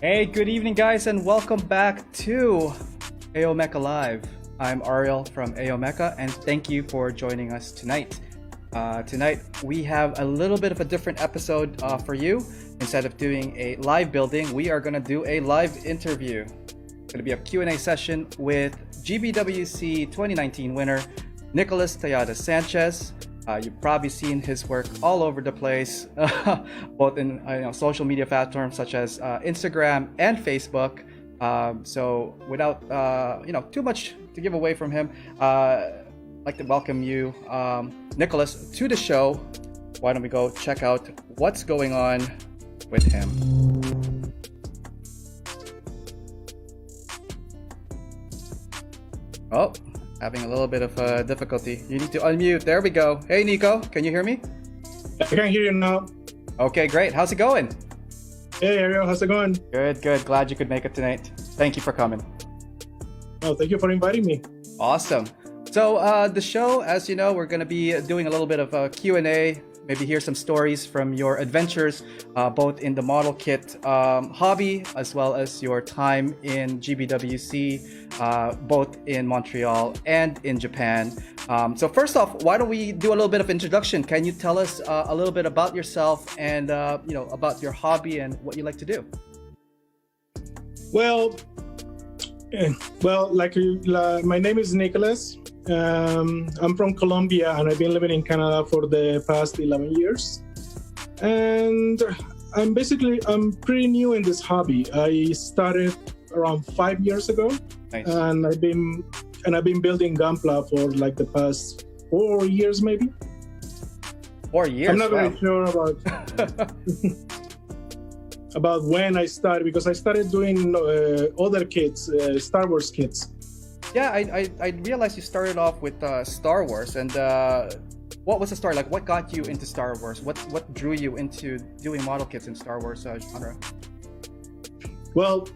Hey, good evening guys, and welcome back to AO Mecha Live. I'm Ariel from AO Mecha, and thank you for joining us tonight. Tonight we have a little bit of a different episode for you. Instead of doing a live building, we are going to do a live interview. It's going to be a Q&A session with GBWC 2019 winner Nicolas Tejada Sanchez. You've probably seen his work all over the place, both in social media platforms such as Instagram and Facebook. So without too much to give away from him, I'd like to welcome you, Nicolas, to the show. Why don't we go check out what's going on with him? Oh, having a little bit of difficulty. You need to unmute. There we go. Hey, Nico, can you hear me? I can hear you now. Okay, great. How's it going? Hey, Ariel, how's it going? Good, good. Glad you could make it tonight. Thank you for coming. Oh, thank you for inviting me. Awesome. So the show, as you know, we're going to be doing a little bit of a Q&A, maybe hear some stories from your adventures, both in the model kit hobby, as well as your time in GBWC, both in Montreal and in Japan. So first off, why don't we do a little bit of introduction? Can you tell us a little bit about yourself and about your hobby and what you like to do? Well, my name is Nicolas. I'm from Colombia, and I've been living in Canada for the past 11 years. And I'm pretty new in this hobby. I started around 5 years ago. Nice. And I've been building Gunpla for like the past 4 years, maybe. 4 years. I'm not very sure about when I started, because I started doing other kits, Star Wars kits. Yeah, I realized you started off with Star Wars, and what was the story? Like, what got you into Star Wars? What drew you into doing model kits in Star Wars genre? Well,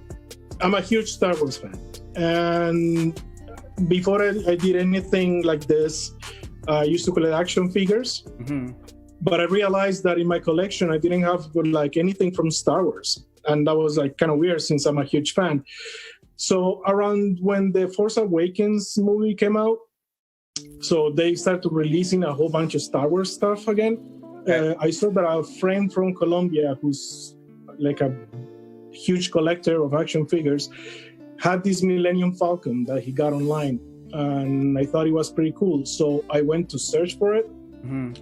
I'm a huge Star Wars fan, and before I did anything like this, I used to collect action figures. Mm-hmm. But I realized that in my collection, I didn't have like anything from Star Wars, and that was like kind of weird since I'm a huge fan. So around when the Force Awakens movie came out, so they started releasing a whole bunch of Star Wars stuff again. Okay. I saw that a friend from Colombia, who's like a huge collector of action figures, had this Millennium Falcon that he got online, and I thought it was pretty cool. So I went to search for it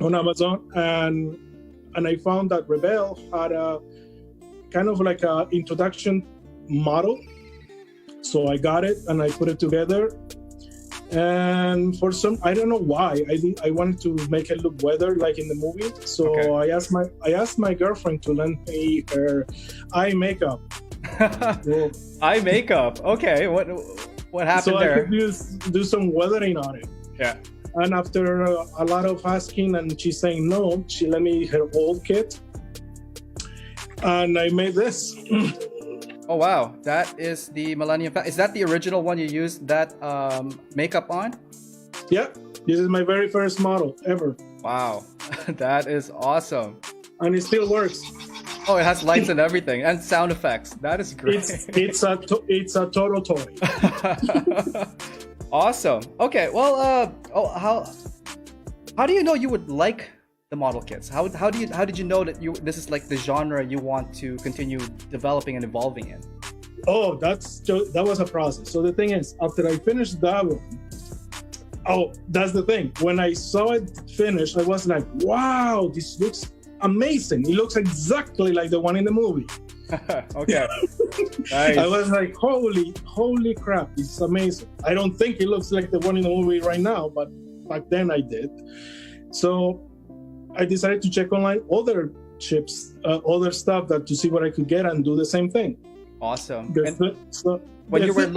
on Amazon, and I found that Rebel had a kind of like a introduction model. So I got it and I put it together, and I don't know why, I wanted to make it look weather like in the movie. So okay. I asked my girlfriend to lend me her eye makeup. Eye makeup. Okay, what happened so there? So I could do some weathering on it. Yeah. And after a lot of asking and she saying no, she lent me her old kit, and I made this. Oh wow, that is the Millennium Falcon. Is that the original one you used that makeup on? Yeah, this is my very first model ever. Wow, that is awesome. And it still works. Oh, it has lights and everything, and sound effects. That is great. It's a total toy. Awesome. Okay, well, how do you know you would like the model kits? How did you know that this is like the genre you want to continue developing and evolving in? Oh, that was a process. So the thing is, after I finished that one, that's the thing. When I saw it finished, I was like, wow, this looks amazing. It looks exactly like the one in the movie. Okay. Nice. I was like, holy crap, it's amazing. I don't think it looks like the one in the movie right now, but back then I did. So I decided to check online other chips, other stuff to see what I could get and do the same thing. Awesome. When you're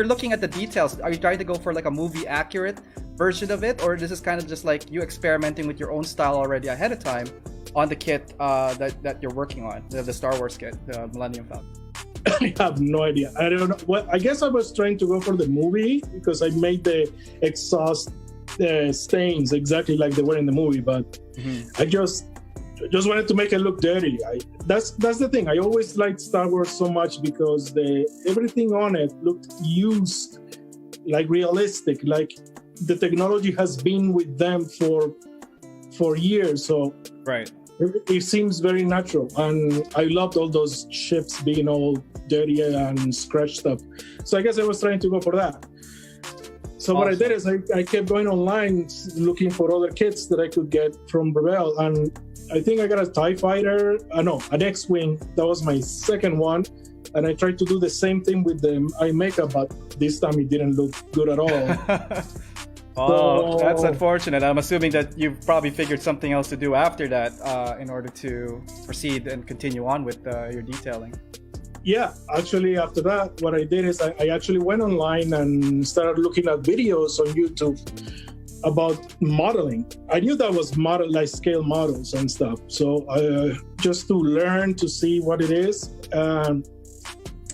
looking at the details, are you trying to go for like a movie accurate version of it, or this is kind of just like you experimenting with your own style already ahead of time on the kit that you're working on, the Star Wars kit, the Millennium Falcon? I have no idea. I don't know. I guess I was trying to go for the movie because I made the exhaust stains exactly like they were in the movie, but I just wanted to make it look dirty. That's the thing. I always liked Star Wars so much because everything on it looked used, like realistic, like the technology has been with them for years. So right. It seems very natural, and I loved all those ships being all dirty and scratched up. So I guess I was trying to go for that. So what I did is I kept going online looking for other kits that I could get from Rebel, and I think I got a TIE Fighter, an X-Wing. That was my second one, and I tried to do the same thing with the AO Mecha, but this time it didn't look good at all. Oh, that's unfortunate. I'm assuming that you've probably figured something else to do after that in order to proceed and continue on with your detailing. Yeah, actually, after that, what I did is I actually went online and started looking at videos on YouTube about modeling. I knew that was like scale models and stuff. So just to learn to see what it is,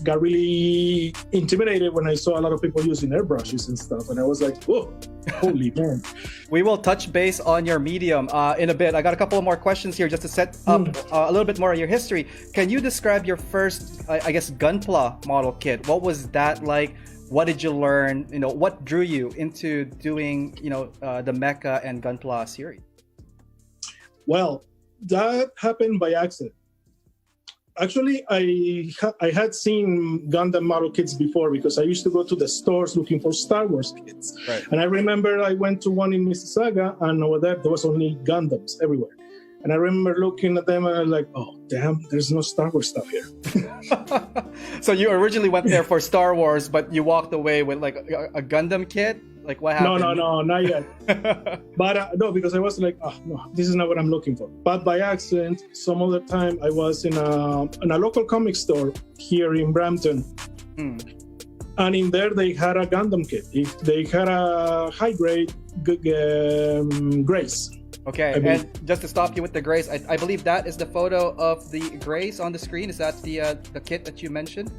got really intimidated when I saw a lot of people using airbrushes and stuff. And I was like, whoa. Holy man. We will touch base on your medium in a bit. I got a couple of more questions here just to set up a little bit more of your history. Can you describe your first, I guess, Gunpla model kit? What was that like? What did you learn? What drew you into doing, the Mecha and Gunpla series? Well, that happened by accident. Actually, I had seen Gundam model kits before because I used to go to the stores looking for Star Wars kits. Right. And I remember I went to one in Mississauga, and over there was only Gundams everywhere. And I remember looking at them and I was like, oh, damn, there's no Star Wars stuff here. So you originally went there for Star Wars, but you walked away with like a Gundam kit? Like what happened? No, not yet. But no, because I was like, oh, no, this is not what I'm looking for. But by accident, some other time, I was in a local comic store here in Brampton. And in there, they had a Gundam kit. They had a high-grade Grace. Okay, and just to stop you with the Grace, I believe that is the photo of the Grace on the screen. Is that the kit that you mentioned?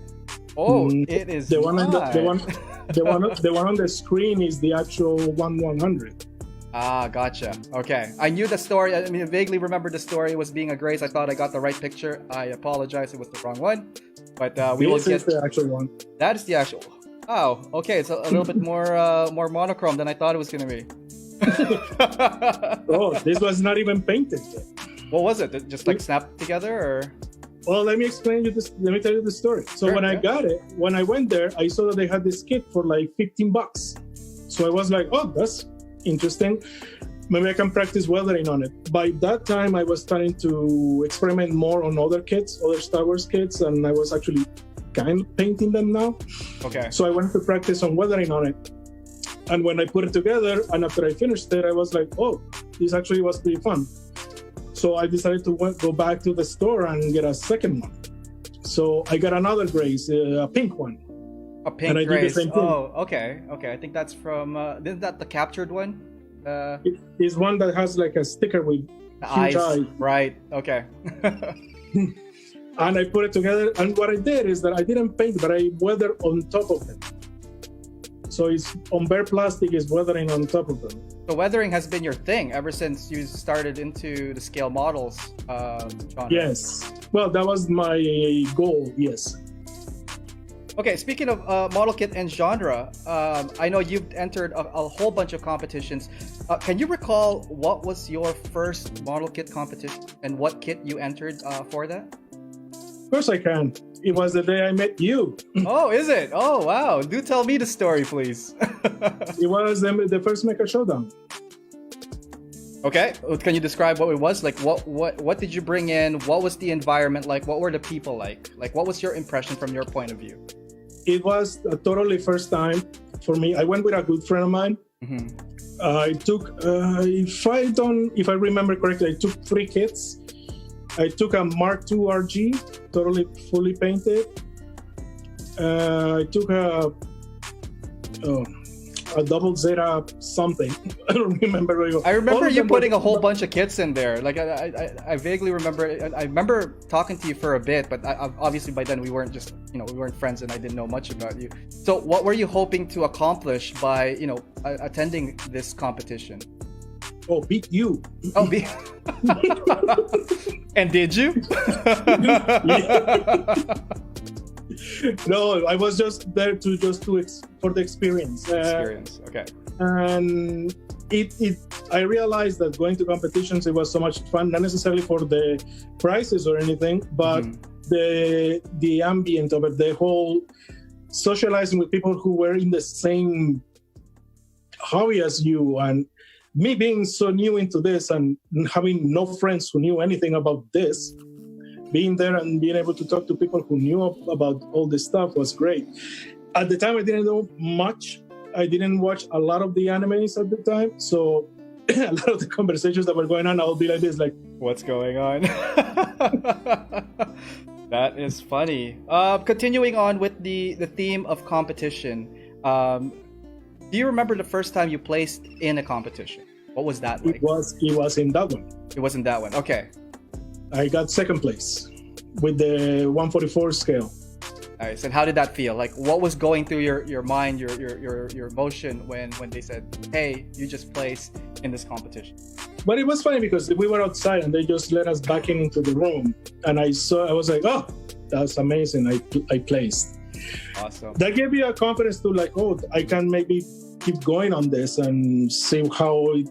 Oh, it is the one on the screen is the actual 1/100. Ah, gotcha. Okay, I knew the story. I mean, I vaguely remember the story was being a Grace. I thought I got the right picture. I apologize, it was the wrong one. But we will get the actual one. That is the actual. Oh, okay. It's a little bit more monochrome than I thought it was going to be. Oh, this was not even painted yet. What was it? Just like snapped together, or? Well, let me explain you this. Let me tell you the story. So when I got it, when I went there, I saw that they had this kit for like $15. So I was like, oh, that's interesting. Maybe I can practice weathering on it. By that time, I was starting to experiment more on other kits, other Star Wars kits, and I was actually kind of painting them now. Okay. So I went to practice on weathering on it. And when I put it together, and after I finished it, I was like, oh, this actually was pretty fun. So I decided to go back to the store and get a second one. So I got another Grace, a pink one. A pink Grace. Oh, okay. Okay. I think that's from, isn't that the captured one? It is one that has like a sticker with huge eyes. Right. Okay. And I put it together. And what I did is that I didn't paint, but I weathered on top of it. So it's on bare plastic, is weathering on top of them. So weathering has been your thing ever since you started into the scale models genre. Yes. Well, that was my goal, yes. Okay, speaking of model kit and genre, I know you've entered a whole bunch of competitions. Can you recall what was your first model kit competition and what kit you entered for that? Of course I can. It was the day I met you. Oh, is it? Oh, wow. Do tell me the story, please. It was the first Mecha Showdown. Okay. Can you describe what it was? Like, what did you bring in? What was the environment like? What were the people like? Like, what was your impression from your point of view? It was a totally first time for me. I went with a good friend of mine. Mm-hmm. I took, if I remember correctly, I took 3 kits. I took a Mark II RG, totally fully painted. I took a double Zeta something. I don't remember very well. I remember you putting a whole bunch of kits in there. Like I vaguely remember. I remember talking to you for a bit, but obviously by then we weren't just we weren't friends, and I didn't know much about you. So what were you hoping to accomplish by attending this competition? Oh, beat you. Oh, beat. And did you? No, I was just there for the experience. Okay. And I realized that going to competitions, it was so much fun, not necessarily for the prizes or anything, but the ambient of it, the whole socializing with people who were in the same hobby as you, and me being so new into this and having no friends who knew anything about this. Being there and being able to talk to people who knew about all this stuff was great. At the time, I didn't know much. I didn't watch a lot of the animes at the time. So a lot of the conversations that were going on, I'll be like this, like, what's going on? That is funny. Continuing on with the theme of competition. Do you remember the first time you placed in a competition? What was that like? It was in that one. It was in that one. Okay. I got second place with the 144 scale. Nice. And how did that feel? Like, what was going through your mind, your emotion when they said, "Hey, you just placed in this competition"? But it was funny because we were outside and they just let us back into the room, and I was like, "Oh, that's amazing! I placed." Awesome. That gave me a confidence to like, "Oh, I can maybe keep going on this and see how it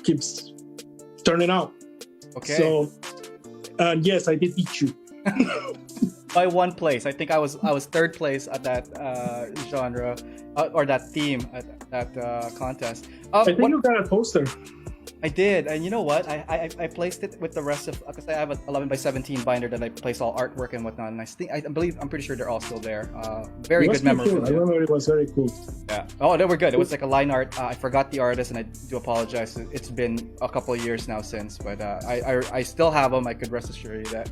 keeps turning out." Okay. So, and yes, I did beat you. By one place. I think I was third place at that genre or that theme at that contest. I think you got a poster. I did, and you know what? I placed it with the rest of, because I have an 11x17 binder that I place all artwork and whatnot, and I'm pretty sure they're all still there. Very good memory. Cool. I remember it was very cool. Yeah. Oh, they were good. It was like a line art. I forgot the artist, and I do apologize. It's been a couple of years now since, but I still have them. I could rest assure you that.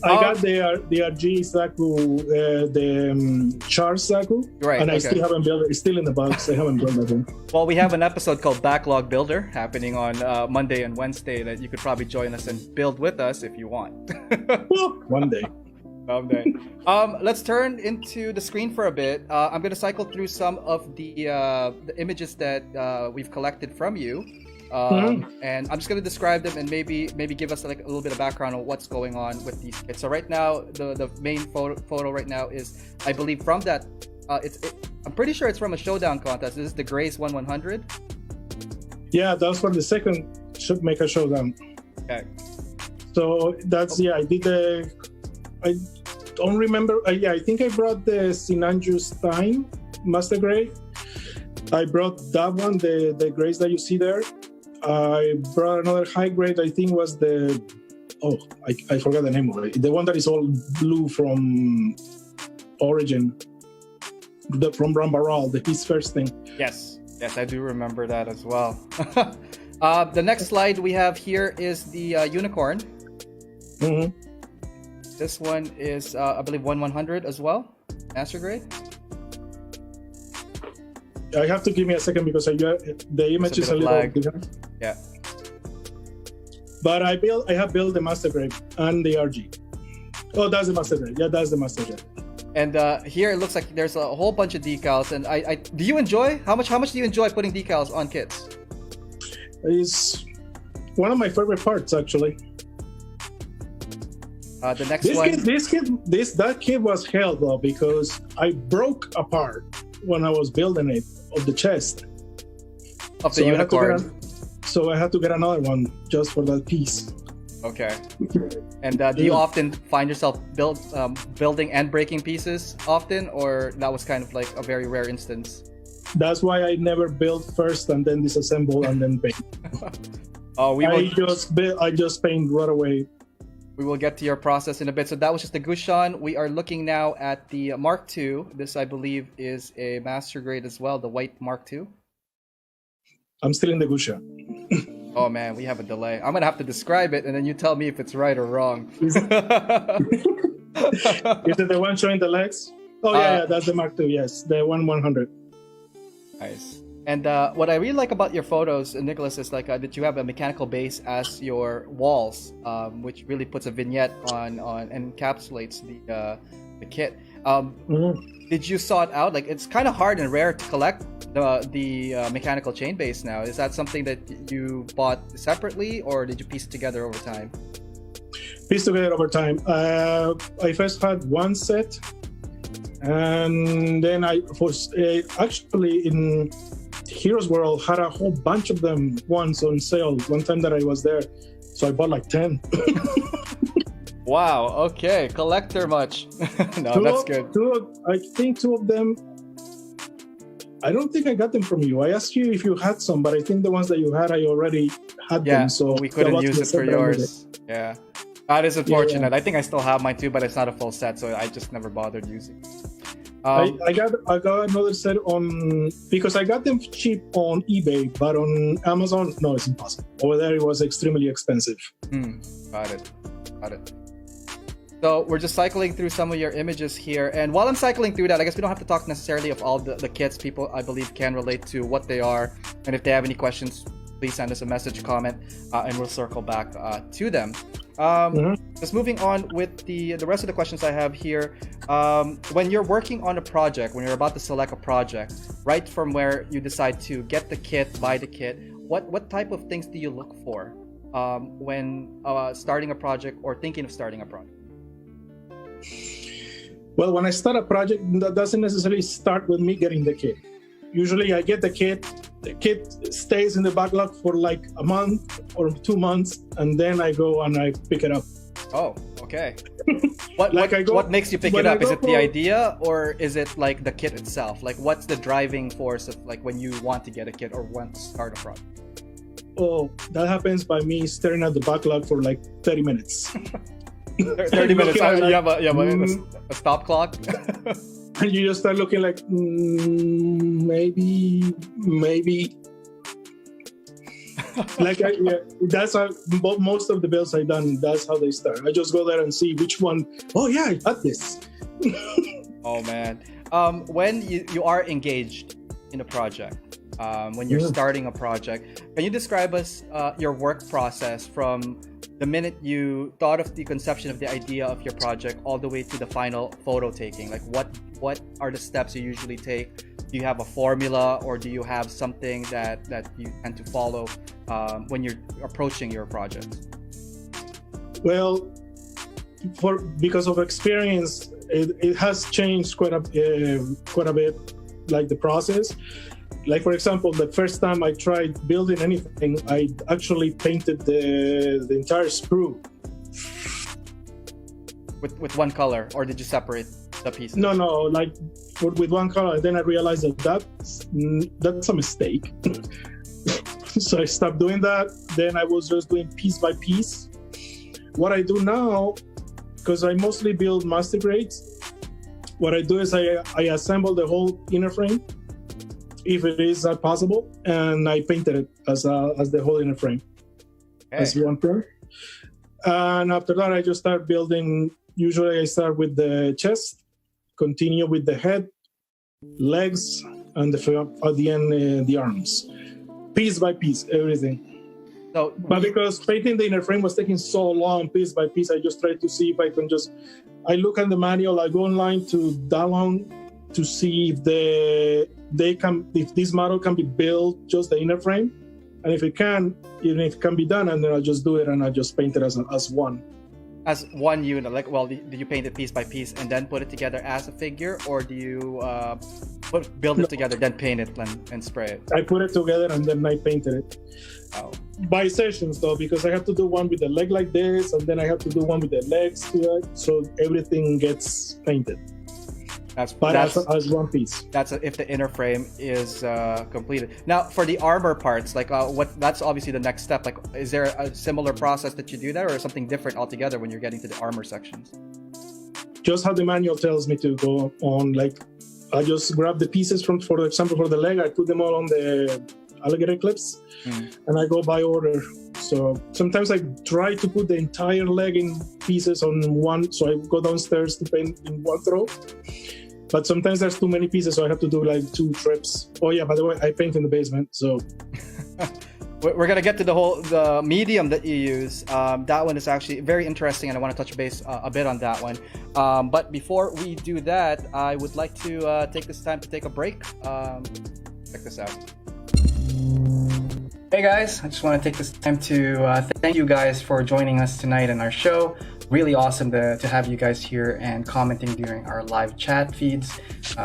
I got the RG Saku, the Char Saku, right? And I still haven't built it. It's still in the box. I haven't built that one. Well, we have an episode called Backlog Builder happening on Monday and Wednesday that you could probably join us and build with us if you want. Well, one day. Someday. Let's turn into the screen for a bit. I'm going to cycle through some of the images that we've collected from you. And I'm just going to describe them and maybe give us like a little bit of background on what's going on with these kits. So right now, the main photo right now is, I believe, from that. I'm pretty sure it's from a Showdown contest. This is the Grace 1100. Yeah, that was for the second Mecha Showdown. Okay. So that's I did I don't remember. I think I brought the Sinanju Stein Master Grade. I brought that one, the Grace that you see there. I brought another high grade. I think was I forgot the name of it. The one that is all blue from Origin, from Rambaral, his first thing. Yes, I do remember that as well. The next slide we have here is the Unicorn. Mm-hmm. This one is, I believe, 1100 as well, Master Grade. I have to give me a second because the image is a little bigger. Yeah. But I have built the Master Grade and the RG. Oh, that's the Master Grade. Yeah, that's the Master Grade. And here it looks like there's a whole bunch of decals. And I do you enjoy? How much do you enjoy putting decals on kits? It's one of my favorite parts, actually. The next one. That kit was hell though, because I broke a part when I was building it of the chest of the Unicorn. So I had to get another one just for that piece. Okay. And do you often find yourself building and breaking pieces often, or that was kind of like a very rare instance? That's why I never build first and then disassemble and then paint. I just paint right away. We will get to your process in a bit. So that was just the Gushan. We are looking now at the Mark II. This, I believe, is a Master Grade as well, the white Mark II. I'm still in the Gushan. Oh man, we have a delay. I'm gonna have to describe it, and then you tell me if it's right or wrong. Is it the one showing the legs? Oh yeah, that's the Mark II. Yes, the 1100. Nice. And what I really like about your photos, Nicholas, is like that you have a mechanical base as your walls, which really puts a vignette on and encapsulates the kit. Did you saw it out? Like, it's kind of hard and rare to collect the mechanical chain base now. Is that something that you bought separately, or did you piece it together over time? Pieced together over time. I first had one set, and then I was actually in Heroes World had a whole bunch of them once on sale one time that I was there, so I bought like 10. Wow, okay, collector much. No, that's good. I think two of them, I don't think I got them from you. I asked you if you had some, but I think the ones that you had, I already had them. So we couldn't use it for yours. Yeah, that is unfortunate. Yeah. I think I still have mine too, but it's not a full set, so I just never bothered using it. I got another set on, because I got them cheap on eBay, but on Amazon, no, it's impossible. Over there, it was extremely expensive. Got it. So we're just cycling through some of your images here, and while I'm cycling through that, I guess we don't have to talk necessarily of all the kits. People, I believe, can relate to what they are, and if they have any questions, please send us a message, comment, and we'll circle back to them. Just moving on with the rest of the questions I have here. When you're working on a project, when you're about to select a project, right from where you decide to get the kit, buy the kit, what type of things do you look for when starting a project or thinking of starting a project? Well, when I start a project, that doesn't necessarily start with me getting the kit. Usually I get the kit stays in the backlog for like a month or 2 months, and then I go and I pick it up. Oh, okay. What makes you pick it up? Is it the idea, or is it like the kit itself? Like, what's the driving force of like when you want to get a kit or want to start a project? Oh, that happens by me staring at the backlog for like 30 minutes. 30 minutes. You have a stop clock. And you just start looking like, maybe. Like, that's how most of the builds I've done, that's how they start. I just go there and see which one. Oh, yeah, I got this. Oh, man. When you are engaged in a project, when you're starting a project, can you describe us your work process from the minute you thought of the conception of the idea of your project all the way to the final photo taking? Like, what are the steps you usually take? Do you have a formula, or do you have something that you tend to follow when you're approaching your project? Well, because of experience, it has changed quite a bit, like the process. Like, for example, the first time I tried building anything, I actually painted the entire sprue. With one color, or did you separate the pieces? No, like with one color. Then I realized that's a mistake. So I stopped doing that. Then I was just doing piece by piece. What I do now, because I mostly build master grades, what I do is I assemble the whole inner frame, if it is possible, and I painted it as the whole inner frame, as one frame. And after that, I just start building. Usually I start with the chest, continue with the head, legs, and at the end, the arms. Piece by piece, everything. So, but because painting the inner frame was taking so long, piece by piece, I just tried to see if I can I look at the manual, I go online to download to see if if this model can be built, just the inner frame. And if it can, even if it can be done, and then I'll just do it and I'll just paint it as one. As one unit, like, well, do you paint it piece by piece and then put it together as a figure, or do you build it together, then paint it and spray it? I put it together and then I painted it. Oh. By sessions, though, because I have to do one with the leg like this, and then I have to do one with the legs to it, so everything gets painted. As one piece. That's if the inner frame is completed. Now, for the armor parts, like that's obviously the next step. Like, is there a similar process that you do that, or something different altogether when you're getting to the armor sections? Just how the manual tells me to go on. Like, I just grab the pieces for example, for the leg, I put them all on the alligator clips, and I go by order. So sometimes I try to put the entire leg in pieces on one, so I go downstairs to paint in one throw. But sometimes there's too many pieces, so I have to do like 2 trips. Oh yeah, by the way, I paint in the basement, so. We're gonna get to the medium that you use. That one is actually very interesting, and I want to touch base a bit on that one. But before we do that, I would like to take this time to take a break. Check this out. Hey guys, I just want to take this time to thank you guys for joining us tonight in our show. Really awesome to have you guys here and commenting during our live chat feeds.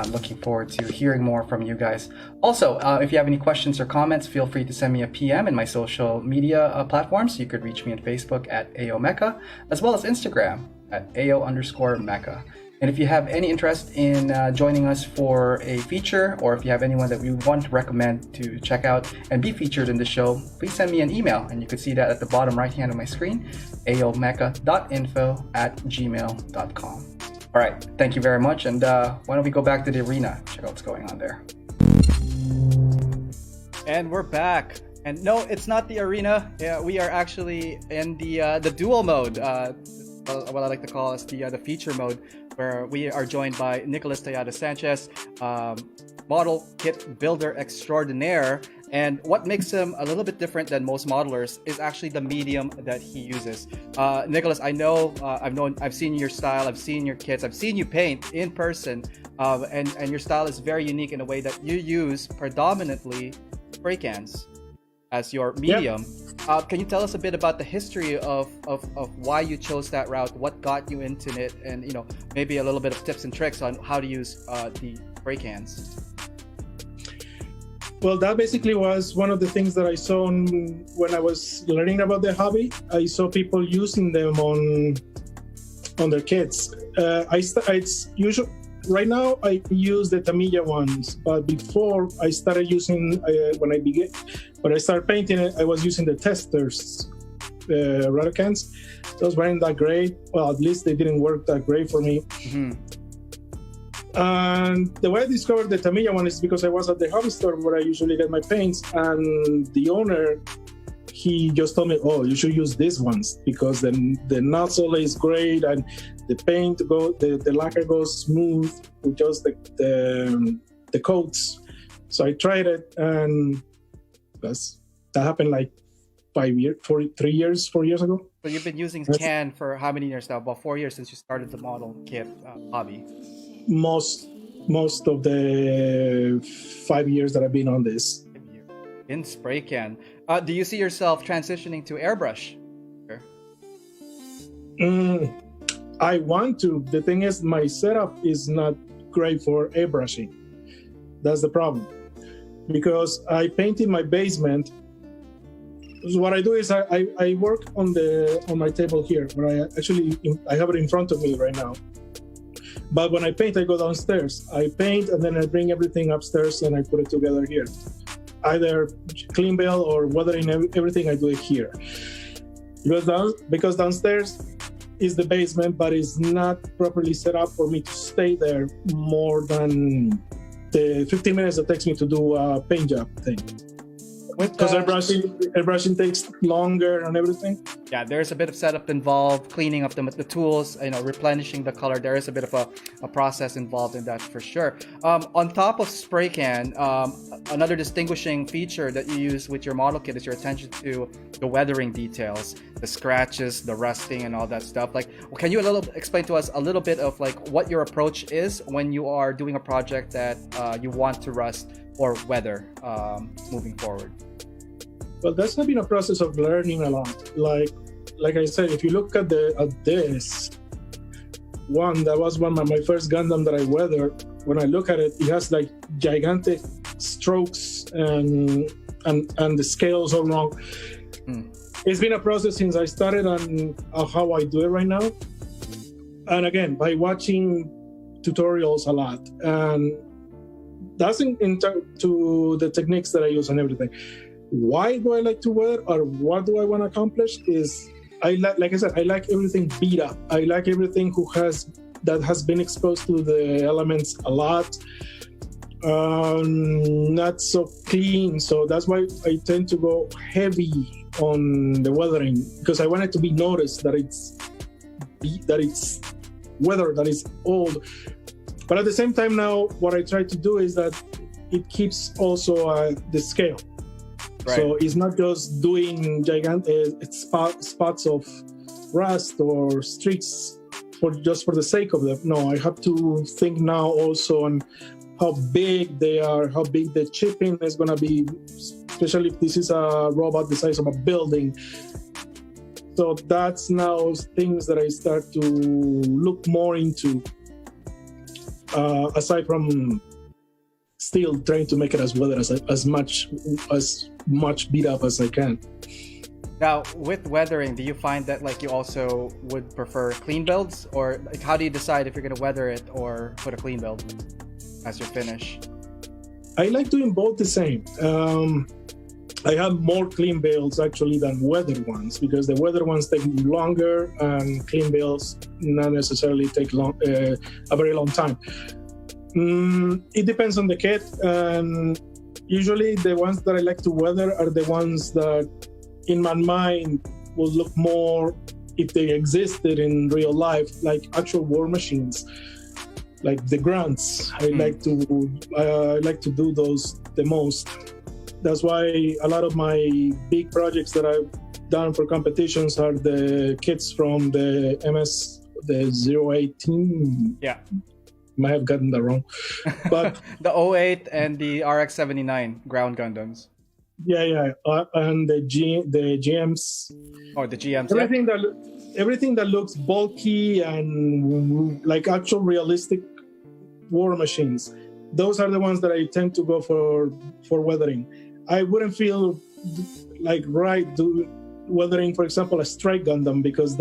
Looking forward to hearing more from you guys. Also, if you have any questions or comments, feel free to send me a PM in my social media platforms. You could reach me on Facebook at AO Mecha, as well as Instagram at AO_Mecha. And if you have any interest in joining us for a feature, or if you have anyone that we want to recommend to check out and be featured in the show, please send me an email, and you can see that at the bottom right hand of my screen, aomecha.info@gmail.com. All right, thank you very much, and why don't we go back to the arena, check out what's going on there. And we're back. And no, it's not the arena. Yeah, we are actually in the dual mode. What I like to call is the feature mode, where we are joined by Nicolas Tejada Sanchez, model kit builder extraordinaire. And what makes him a little bit different than most modelers is actually the medium that he uses. Nicolas, I know, I've seen your style, I've seen your kits, I've seen you paint in person, and your style is very unique in a way that you use predominantly spray cans as your medium. Yep. Can you tell us a bit about the history of why you chose that route, what got you into it, and maybe a little bit of tips and tricks on how to use the spray cans? Well, that basically was one of the things that I saw when I was learning about the hobby. I saw people using them on their kits. It's usually right now I use the Tamiya ones, but before I started using when I started painting it, I was using the testers rubber cans. Those weren't that great. Well, at least they didn't work that great for me. Mm-hmm. And the way I discovered the Tamiya one is because I was at the hobby store where I usually get my paints, and the owner, he just told me, "Oh, you should use these ones because the nozzle is great and the paint the lacquer goes smooth with just the coats." So I tried it, and that happened like 4 years ago. So you've been using can for how many years now? About 4 years since you started the model kit hobby. Most of the 5 years that I've been on this. In spray can. Do you see yourself transitioning to airbrush? Sure. I want to. The thing is, my setup is not great for airbrushing. That's the problem. Because I paint in my basement. So what I do is I work on my table here, where I have it in front of me right now. But when I paint, I go downstairs. I paint and then I bring everything upstairs and I put it together here. Either clean bill or weathering, everything I do it here. Because downstairs is the basement, but it's not properly set up for me to stay there more than the 15 minutes it takes me to do a paint job thing. Because airbrushing takes longer and everything. Yeah, there's a bit of setup involved, cleaning up the tools, replenishing the color. There is a bit of a process involved in that for sure. On top of spray can, another distinguishing feature that you use with your model kit is your attention to the weathering details, the scratches, the rusting, and all that stuff. Can you explain to us a little bit of what your approach is when you are doing a project that you want to rust or weather moving forward? Well, that's been a process of learning a lot. Like I said, if you look at this one, that was one of my first Gundam that I weathered. When I look at it, it has gigantic strokes and the scales are wrong. It's been a process since I started on how I do it right now. And again, by watching tutorials a lot. And that's to the techniques that I use and everything. Why do I like to weather, or what do I want to accomplish? Is like I said, I like everything beat up. I like everything that has been exposed to the elements a lot, not so clean. So that's why I tend to go heavy on the weathering, because I want it to be noticed that it's weather, that is old. But at the same time now, what I try to do is that it keeps also the scale. Right. So it's not just doing gigantic spots of rust or streaks for the sake of them. No, I have to think now also on how big they are, how big the chipping is going to be, especially if this is a robot the size of a building. So that's now things that I start to look more into, aside from still trying to make it as weathered as much beat up as I can. Now, with weathering, do you find that like you also would prefer clean builds, or like, how do you decide if you're gonna weather it or put a clean build as your finish? I like doing both the same. I have more clean builds actually than weathered ones, because the weathered ones take longer and clean builds not necessarily take a very long time. It depends on the kit, and usually the ones that I like to weather are the ones that in my mind will look more if they existed in real life, like actual war machines, like the grunts. I like to do those the most. That's why a lot of my big projects that I've done for competitions are the kits from the the 018. Yeah. Might have gotten that wrong, but the 08 and the RX-79 ground Gundams. Yeah, and the GMs. Or the GMs. Everything that looks bulky and like actual realistic war machines. Those are the ones that I tend to go for weathering. I wouldn't feel like weathering, for example, a Strike Gundam, because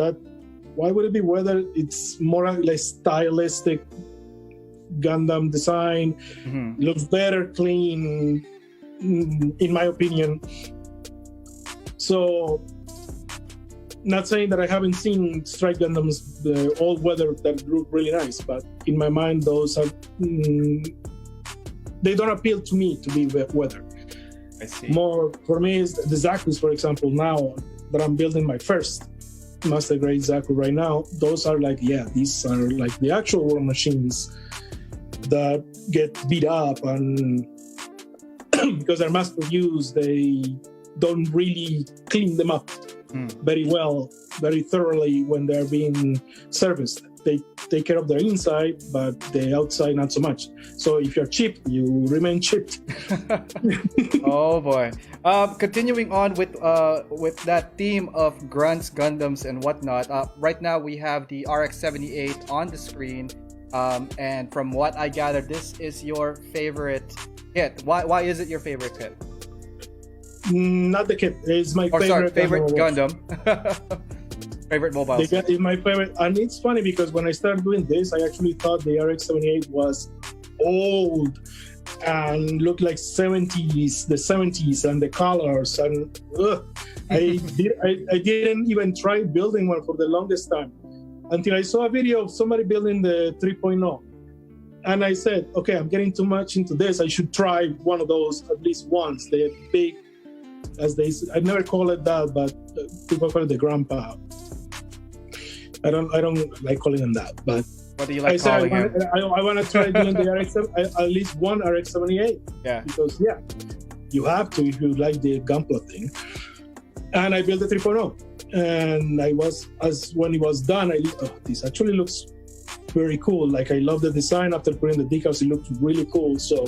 why would it be weathered? It's more like stylistic Gundam design, looks better clean, in my opinion. So, not saying that I haven't seen Strike Gundams all weather that look really nice, but in my mind those are they don't appeal to me to be weathered. I see. More for me is the Zaku's, for example. Now that I'm building my first master grade Zaku right now, those are like, these are like the actual war machines that get beat up, and because they're mass produced, they don't really clean them up very well, very thoroughly when they're being serviced. They take care of their inside, but the outside not so much. So if you're cheap, you remain chipped. Oh boy. Continuing on with that theme of grunts, Gundams, and whatnot. Right now we have the RX-78 on the screen. And from what I gather, this is your favorite kit. Why is it your favorite kit? Not the kit. It's my favorite Gundam. Favorite mobile. It's my favorite. And it's funny because when I started doing this, I actually thought the RX-78 was old and looked like the 70s and the colors. And I didn't even try building one for the longest time, until I saw a video of somebody building the 3.0. And I said, okay, I'm getting too much into this. I should try one of those at least once. They're big, as they say. I never call it that, but people call it the grandpa. I don't like calling them that, but what do you like calling him? I want to try doing the at least one RX-78. Yeah. Because you have to if you like the Gunpla thing. And I built the 3.0. And when it was done, this actually looks very cool. Like, I love the design. After putting the decals, it looked really cool. So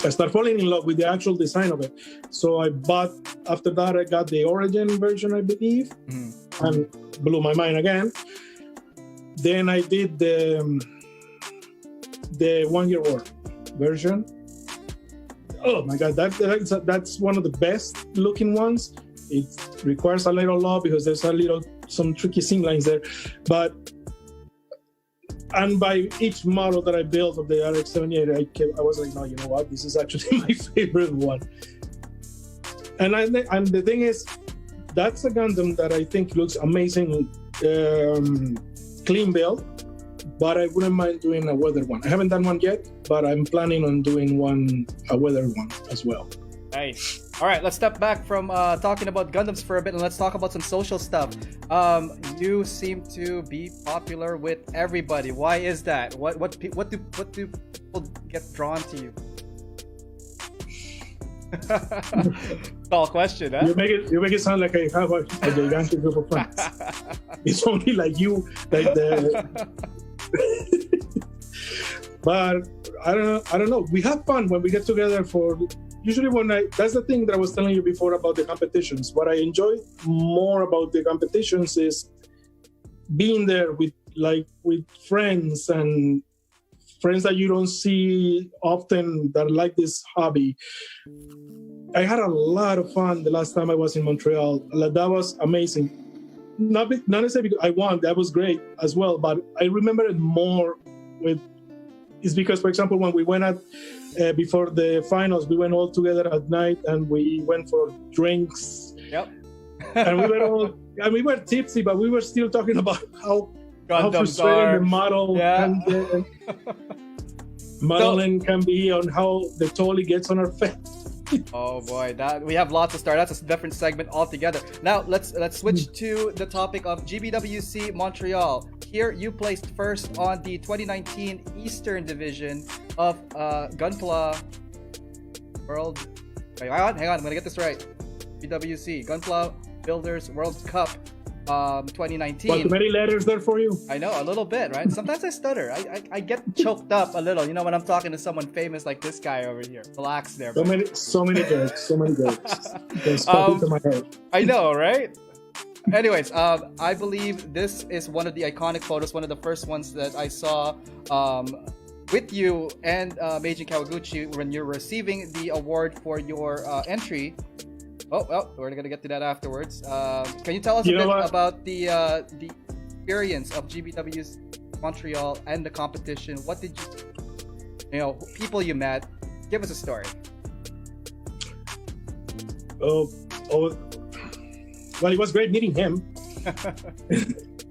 I started falling in love with the actual design of it. So after that, I got the Origin version, I believe, and blew my mind again. Then I did the 1 Year War version. Oh my God, that's one of the best looking ones. It requires a little love because there's some tricky seam lines there, and by each model that I built of the RX-78, I was like, no, you know what? This is actually my favorite one. And the thing is, that's a Gundam that I think looks amazing, clean build, but I wouldn't mind doing a weathered one. I haven't done one yet, but I'm planning on doing a weathered one as well. Nice. All right, let's step back from talking about Gundams for a bit and let's talk about some social stuff. You seem to be popular with everybody. Why is that? What do people get drawn to you? Tall question, huh? You make it sound like I have a gigantic group of friends. It's only like you, like the. But I don't know. We have fun when we get together for. Usually that's the thing that I was telling you before about the competitions. What I enjoy more about the competitions is being there with friends and friends that you don't see often that like this hobby. I had a lot of fun the last time I was in Montreal. That was amazing. Not necessarily because I won, that was great as well, but I remember it more it's because, for example, when we went out before the finals, we went all together at night and we went for drinks. Yep. And we were tipsy, but we were still talking about how frustrating the model modeling can be, on how the totally gets on our face. Oh boy, we have lots to start. That's a different segment altogether. Now let's switch to the topic of GBWC Montreal. Here you placed first on the 2019 Eastern Division of Gunpla World. Wait, hang on, I'm gonna get this right. GBWC Gunpla Builders World Cup 2019. Well, too many letters there for you? I know, a little bit, right? Sometimes I stutter. I get choked up a little, when I'm talking to someone famous like this guy over here. Relax there. So many jokes. Just pop into my head. I know, right? Anyways, I believe this is one of the iconic photos, one of the first ones that I saw with you and Meiji Kawaguchi when you're receiving the award for your entry. Oh, we're gonna get to that afterwards. Can you tell us a bit about the experience of GBW's Montreal and the competition? What did people you met? Give us a story. Well, it was great meeting him.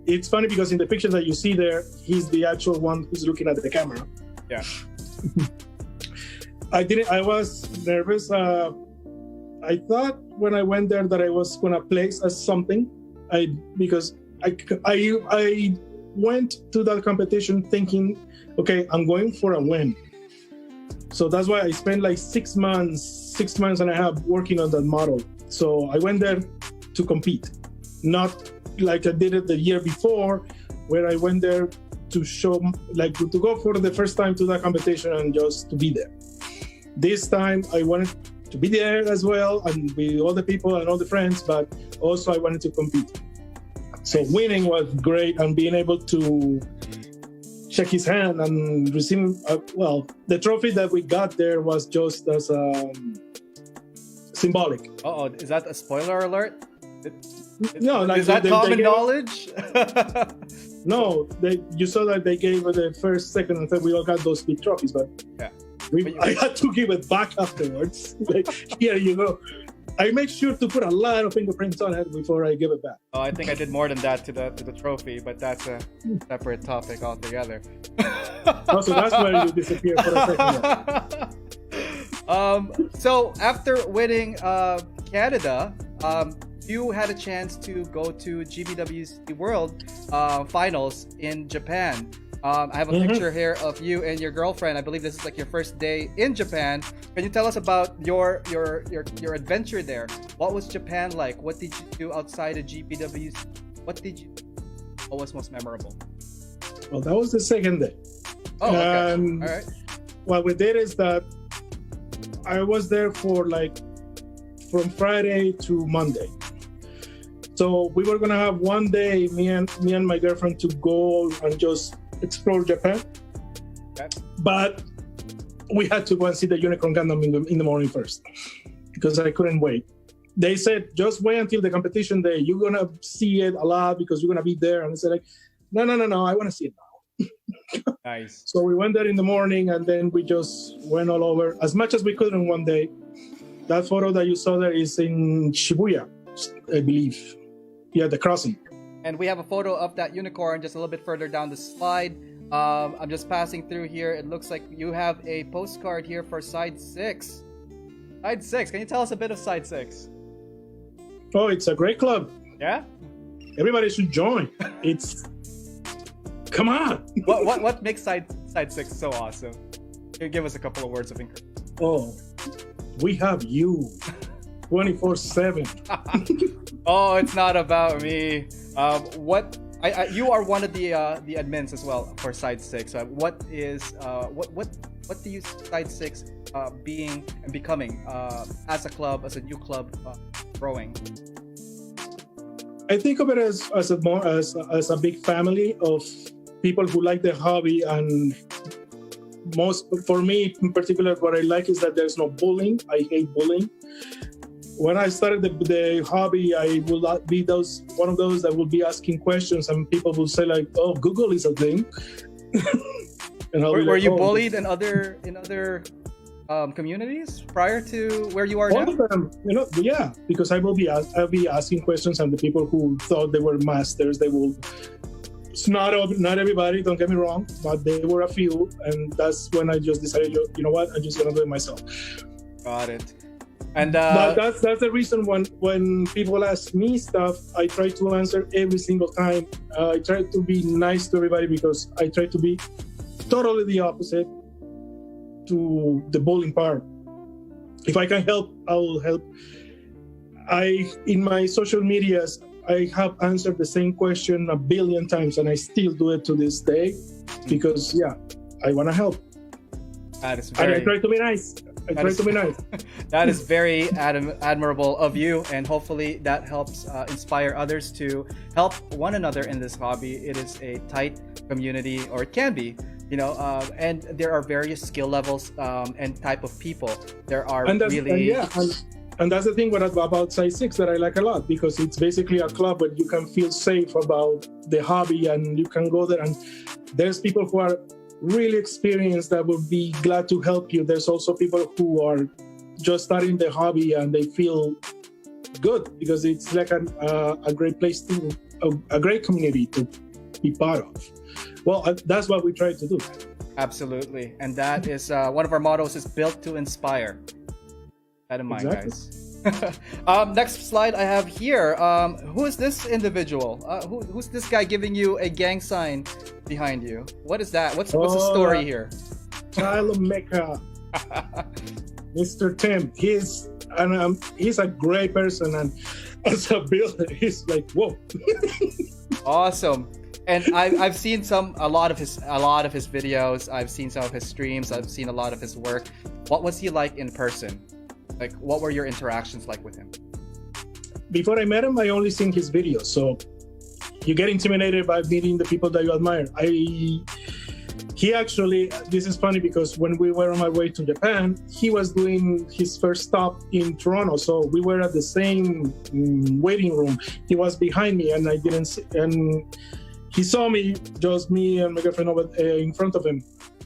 It's funny because in the picture that you see there, he's the actual one who's looking at the camera. Yeah. I was nervous. I thought when I went there that I was gonna place as something. Because I went to that competition thinking, okay, I'm going for a win. So that's why I spent like 6 months and a half working on that model. So I went there to compete, not like I did it the year before, where I went there to show, like to go for the first time to that competition and just to be there. This time I wanted to be there as well and with all the people and all the friends, but also I wanted to compete. So winning was great, and being able to shake his hand and receive, the trophy that we got there was just as symbolic. Uh-oh, is that a spoiler alert? No, like is that common knowledge? No, you saw that they gave the first, second, and third. We all got those big trophies, but yeah, I had to give it back afterwards. Like, here you go. I make sure to put a lot of fingerprints on it before I give it back. Oh, I think I did more than that to the trophy, but that's a separate topic altogether. Also, that's where you disappear for a second. So after winning Canada, you had a chance to go to GBWC World Finals in Japan. I have a picture here of you and your girlfriend. I believe this is like your first day in Japan. Can you tell us about your adventure there? What was Japan like? What did you do outside of GBWC? What was most memorable? Well, that was the second day. Oh, okay. All right. What we did is that I was there for from Friday to Monday. So we were gonna have one day, me and my girlfriend, to go and just explore Japan. Okay. But we had to go and see the Unicorn Gundam in the morning first, because I couldn't wait. They said, just wait until the competition day. You're gonna see it a lot because you're gonna be there. And I said, no, I want to see it now. Nice. So we went there in the morning, and then we just went all over as much as we could in one day. That photo that you saw there is in Shibuya, I believe. Yeah, the crossing. And we have a photo of that unicorn just a little bit further down the slide. I'm just passing through here. It looks like you have a postcard here for side 6. Side 6. Can you tell us a bit of Side 6? Oh, it's a great club. Yeah? Everybody should join. Come on. What makes Side 6 so awesome? Can you give us a couple of words of encouragement? Oh, we have you 24/7. Oh, it's not about me. You are one of the admins as well for Side 6. What do you see Side 6 being and becoming as a club, as a new club growing? I think of it as a big family of people who like the hobby, and for me in particular, what I like is that there's no bullying. I hate bullying. When I started the hobby, I will not be one of those that will be asking questions, and people will say like, "Oh, Google is a thing." And were you bullied in other communities prior to where you are now? All of them, yeah, because I'll be asking questions, and the people who thought they were masters, they will. It's not everybody, don't get me wrong, but there were a few, and that's when I just decided, you know what, I'm just gonna do it myself. Got it. And but that's the reason when people ask me stuff, I try to answer every single time. I try to be nice to everybody because I try to be totally the opposite to the bullying part. If I can help, I will help. In my social medias, I have answered the same question 1 billion times, and I still do it to this day because, I want to help. That is very... And I try to be nice. That is very admirable of you, and hopefully that helps inspire others to help one another in this hobby. It is a tight community, or it can be, and there are various skill levels and type of people. There are and that's the thing about Side 6 that I like a lot, because it's basically a club where you can feel safe about the hobby, and you can go there, and there's people who are really experienced that will be glad to help you. There's also people who are just starting the hobby and they feel good because it's like a great place a great community to be part of. Well, that's what we try to do. Absolutely. And that is one of our mottos is built to inspire. That in mind, guys. Next slide I have here. Who is this individual? Who's this guy giving you a gang sign behind you? What is that? What's the story here? AO Mecha. Mr. Tim. He's a great person, and as a builder, he's like, whoa. Awesome. And I've seen a lot of his videos. I've seen some of his streams. I've seen a lot of his work. What was he like in person? Like, what were your interactions like with him? Before I met him, I only seen his videos. So you get intimidated by meeting the people that you admire. He actually, this is funny because when we were on our way to Japan, he was doing his first stop in Toronto. So we were at the same waiting room. He was behind me, and I didn't see, and he saw me, just me and my girlfriend over in front of him.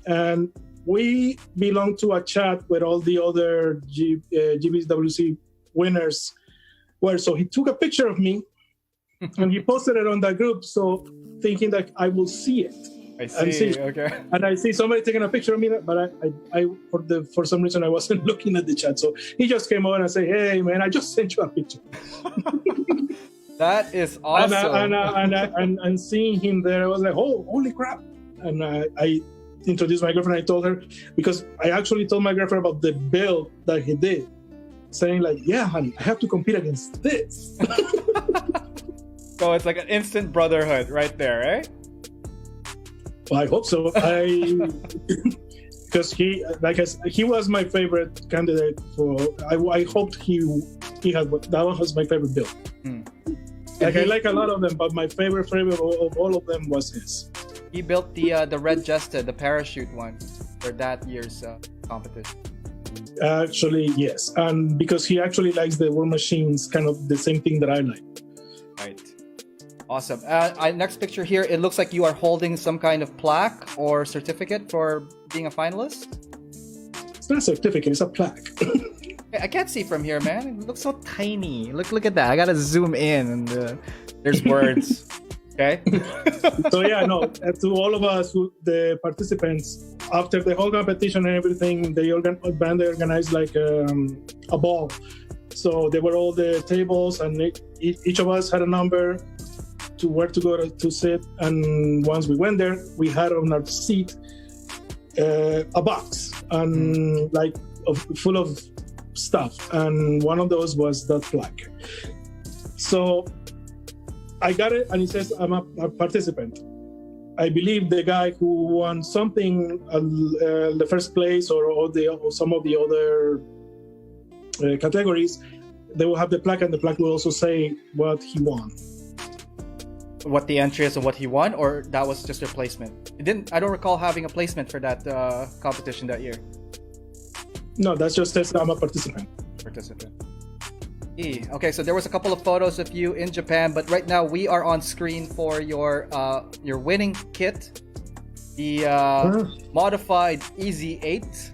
And we belong to a chat where all the other GBWC winners were. So he took a picture of me and he posted it on that group. So thinking that I will see it. I see. Okay. And I see somebody taking a picture of me, but I for some reason I wasn't looking at the chat. So he just came over and said, "Hey man, I just sent you a picture." That is awesome. And seeing him there, I was like, "Oh, holy crap!" And I introduced my girlfriend. I told her, because I actually told my girlfriend about the build that he did, saying like, "Yeah, honey, I have to compete against this." So it's like an instant brotherhood right there, right? Well, I hope so. Because he was my favorite candidate for. I hoped he had that one was my favorite build. I like a lot of them, but my favorite of all of them was his. He built the Red Jester, the parachute one, for that year's competition. Actually, yes, and because he actually likes the War Machines, kind of the same thing that I like. Right. Awesome. Next picture here, it looks like you are holding some kind of plaque or certificate for being a finalist. It's not a certificate, it's a plaque. I can't see from here, man. It looks so tiny. Look at that. I gotta zoom in, and there's words. Okay. So yeah, no, to all of us, the participants, after the whole competition and everything, band organized like a ball. So there were all the tables, and each of us had a number to where to go to sit. And once we went there, we had on our seat a box and like full of stuff, and one of those was that plaque. So I got it, and it says I'm a participant. I believe the guy who won something, the first place, or some of the other categories, they will have the plaque, and the plaque will also say what he won. What the entry is and what he won, or that was just a placement? I don't recall having a placement for that competition that year. No, that's just says I'm a participant. Okay, so there was a couple of photos of you in Japan, but right now we are on screen for your winning kit, the modified Easy 8,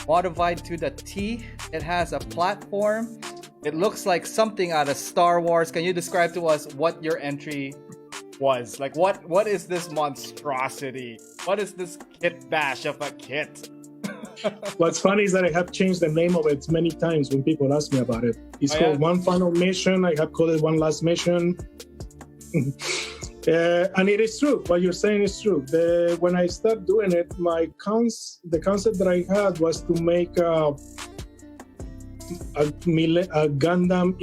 modified to the T. It has a platform. It looks like something out of Star Wars. Can you describe to us what your entry was? Like, what is this monstrosity? What is this kit bash of a kit? What's funny is that I have changed the name of it many times when people ask me about it. It's called One Final Mission. I have called it One Last Mission. And it is true. What you're saying is true. When I started doing it, the concept that I had was to make a Gundam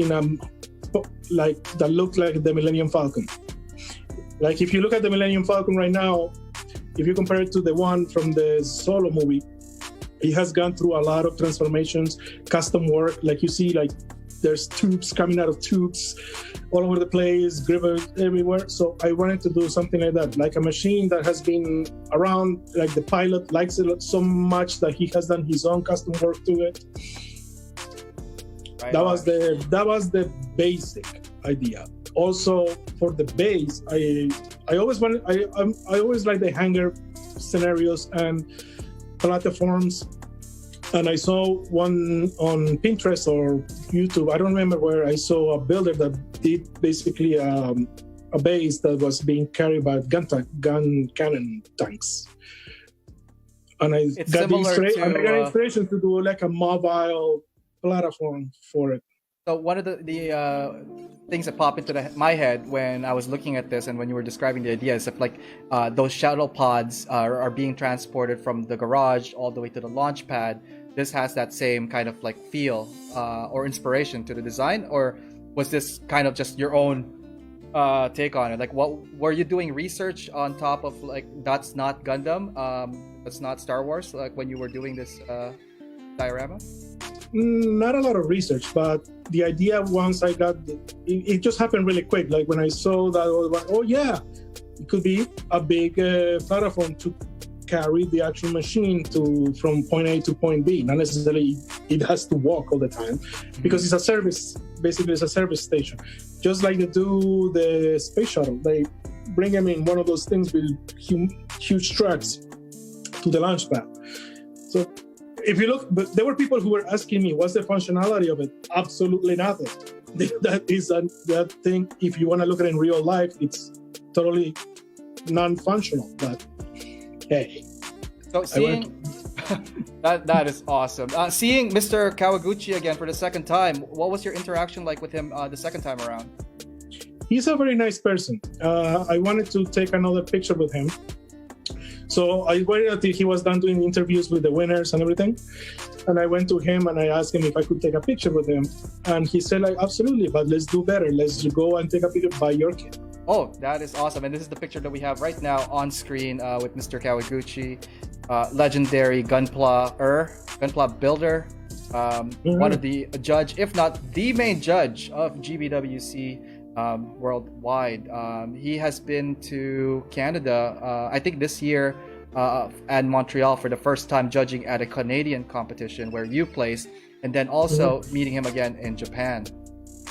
that looked like the Millennium Falcon. Like if you look at the Millennium Falcon right now, if you compare it to the one from the Solo movie, it has gone through a lot of transformations, custom work. Like you see, like there's tubes coming out of tubes all over the place, grippers everywhere. So I wanted to do something like that, like a machine that has been around, like the pilot likes it so much that he has done his own custom work to it. Right. That was the basic idea. Also, for the base, I always like the hangar scenarios and platforms, and I saw one on Pinterest or YouTube. I don't remember where. I saw a builder that did basically a base that was being carried by gun cannon tanks, and I got the inspiration to do like a mobile platform for it. So one of the things that pop into my head when I was looking at this and when you were describing the idea is if like those shuttle pods are being transported from the garage all the way to the launch pad. This has that same kind of like feel or inspiration to the design, or was this kind of just your own take on it? Like, what were you doing research on top of like that's not Gundam, that's not Star Wars, like when you were doing this diorama? Not a lot of research, but the idea once I got it just happened really quick. Like when I saw that, I was like, oh yeah, it could be a big platform to carry the actual machine from point A to point B. Not necessarily it has to walk all the time, because it's a service. Basically, it's a service station. Just like they do the space shuttle, they bring them in one of those things with huge trucks to the launch pad. So if you look, but there were people who were asking me, what's the functionality of it? Absolutely nothing. That is that thing. If you want to look at it in real life, it's totally non-functional. But hey, so seeing that is awesome. Seeing Mr. Kawaguchi again for the second time, what was your interaction like with him the second time around? He's a very nice person. I wanted to take another picture with him. So I waited until he was done doing interviews with the winners and everything. And I went to him and I asked him if I could take a picture with him. And he said, like, absolutely, but let's do better. Let's go and take a picture by your kid. Oh, that is awesome. And this is the picture that we have right now on screen with Mr. Kawaguchi, legendary Gunpla builder, one of the judge, if not the main judge of GBWC worldwide. He has been to Canada, I think this year, and Montreal for the first time, judging at a Canadian competition where you placed, and then also meeting him again in Japan.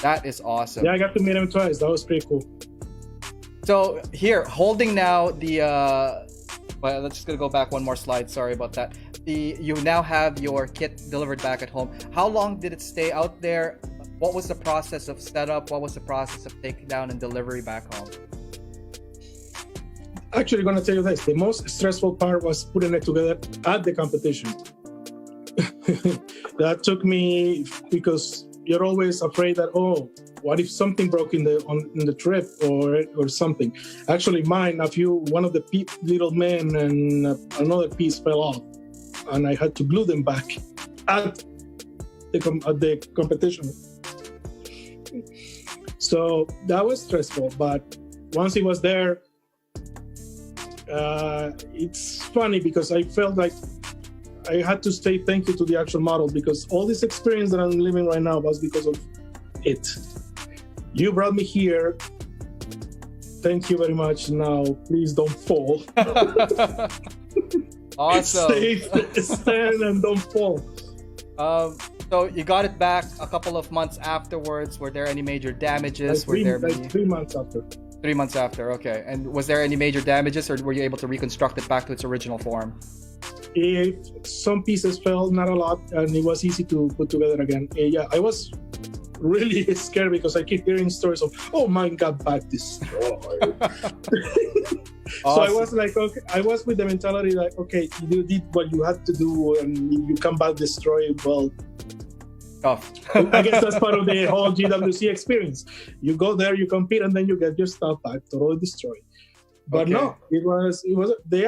That is awesome. Yeah, I got to meet him twice. That was pretty cool. So here, holding now the well, let's just gonna go back one more slide. Sorry about that. You now have your kit delivered back at home. How long did it stay out there? What was the process of setup? What was the process of taking down and delivery back home? actually going to tell you this. The most stressful part was putting it together at the competition. That took me, because you're always afraid that, oh, what if something broke in the trip or something? Actually, one of the little men and another piece fell off, and I had to glue them back at the competition. So that was stressful, but once it was there, it's funny because I felt like I had to say thank you to the actual model, because all this experience that I'm living right now was because of it. You brought me here. Thank you very much. Now, please don't fall. Awesome. Stand and don't fall. So you got it back a couple of months afterwards. Were there any major damages? 3 months after. 3 months after, okay. And was there any major damages, or were you able to reconstruct it back to its original form? Some pieces fell, not a lot, and it was easy to put together again. Yeah, I was really scared because I keep hearing stories of, oh, mine got back destroyed. So I was like, okay, I was with the mentality like, okay, you did what you had to do, and you come back destroyed. Well, tough. I guess that's part of the whole GWC experience. You go there, you compete, and then you get your stuff back totally destroyed. But no, it was. They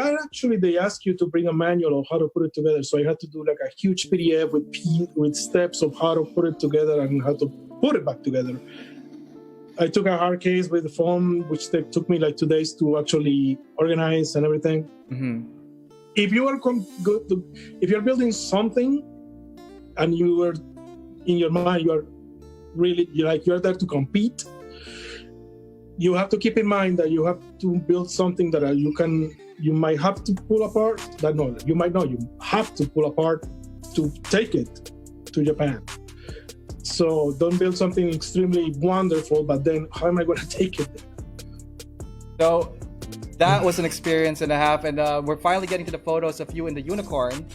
ask you to bring a manual of how to put it together. So I had to do like a huge PDF with steps of how to put it together and how to put it back together. I took a hard case with the foam, which took me like 2 days to actually organize and everything. Mm-hmm. If you are if you're building something, and you are in your mind, you're there to compete. You have to keep in mind that you have to build something that you might have to pull apart. You have to pull apart to take it to Japan. So don't build something extremely wonderful, but then how am I going to take it there? So that was an experience and a half, and we're finally getting to the photos of you in the unicorn.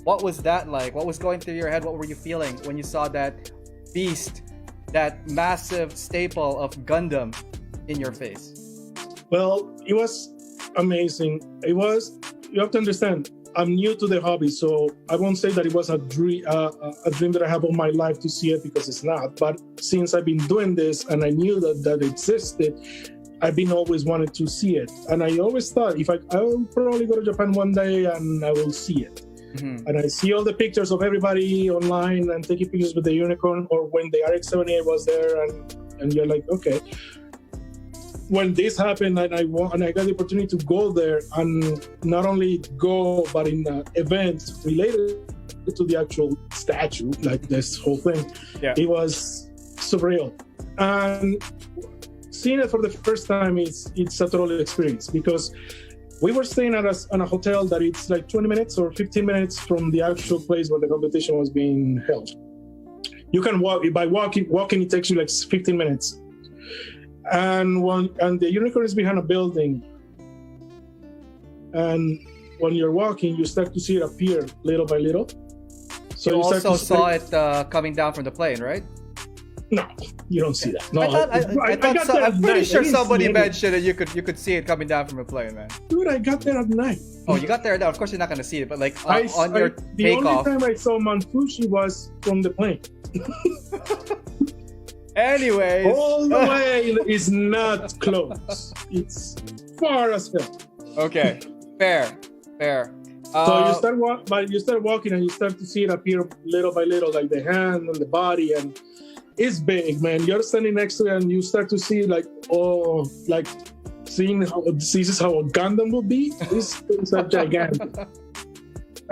What was that like? What was going through your head? What were you feeling when you saw that beast, that massive staple of Gundam in your face? Well, it was amazing. You have to understand, I'm new to the hobby, so I won't say that it was a dream that I have all my life to see it, because it's not. But since I've been doing this and I knew that it existed, I've been always wanted to see it. And I always thought, I will probably go to Japan one day and I will see it. Mm-hmm. And I see all the pictures of everybody online and taking pictures with the unicorn, or when the RX-78 was there, and you're like, okay. When this happened, and I got the opportunity to go there, and not only go, but in an event related to the actual statue, like this whole thing, It was surreal. And seeing it for the first time, it's a total experience, because we were staying at a hotel that it's like 20 minutes or 15 minutes from the actual place where the competition was being held. You can walk. By walking it takes you like 15 minutes. And the unicorn is behind a building, and when you're walking, you start to see it appear little by little. So you also saw it coming down from the plane, right? No, you don't see that. No, I'm pretty sure somebody mentioned that you could see it coming down from a plane, man. Dude, I got there at night. Oh, you got there? No, of course you're not going to see it, but like the only time I saw Manfushi was from the plane. Anyways, all the way is not close. It's far as hell. Okay, fair. So you start walking, and you start to see it appear little by little, like the hand and the body, and it's big, man. You're standing next to it, and you start to see seeing how this is how a Gundam would be. This is a gigantic.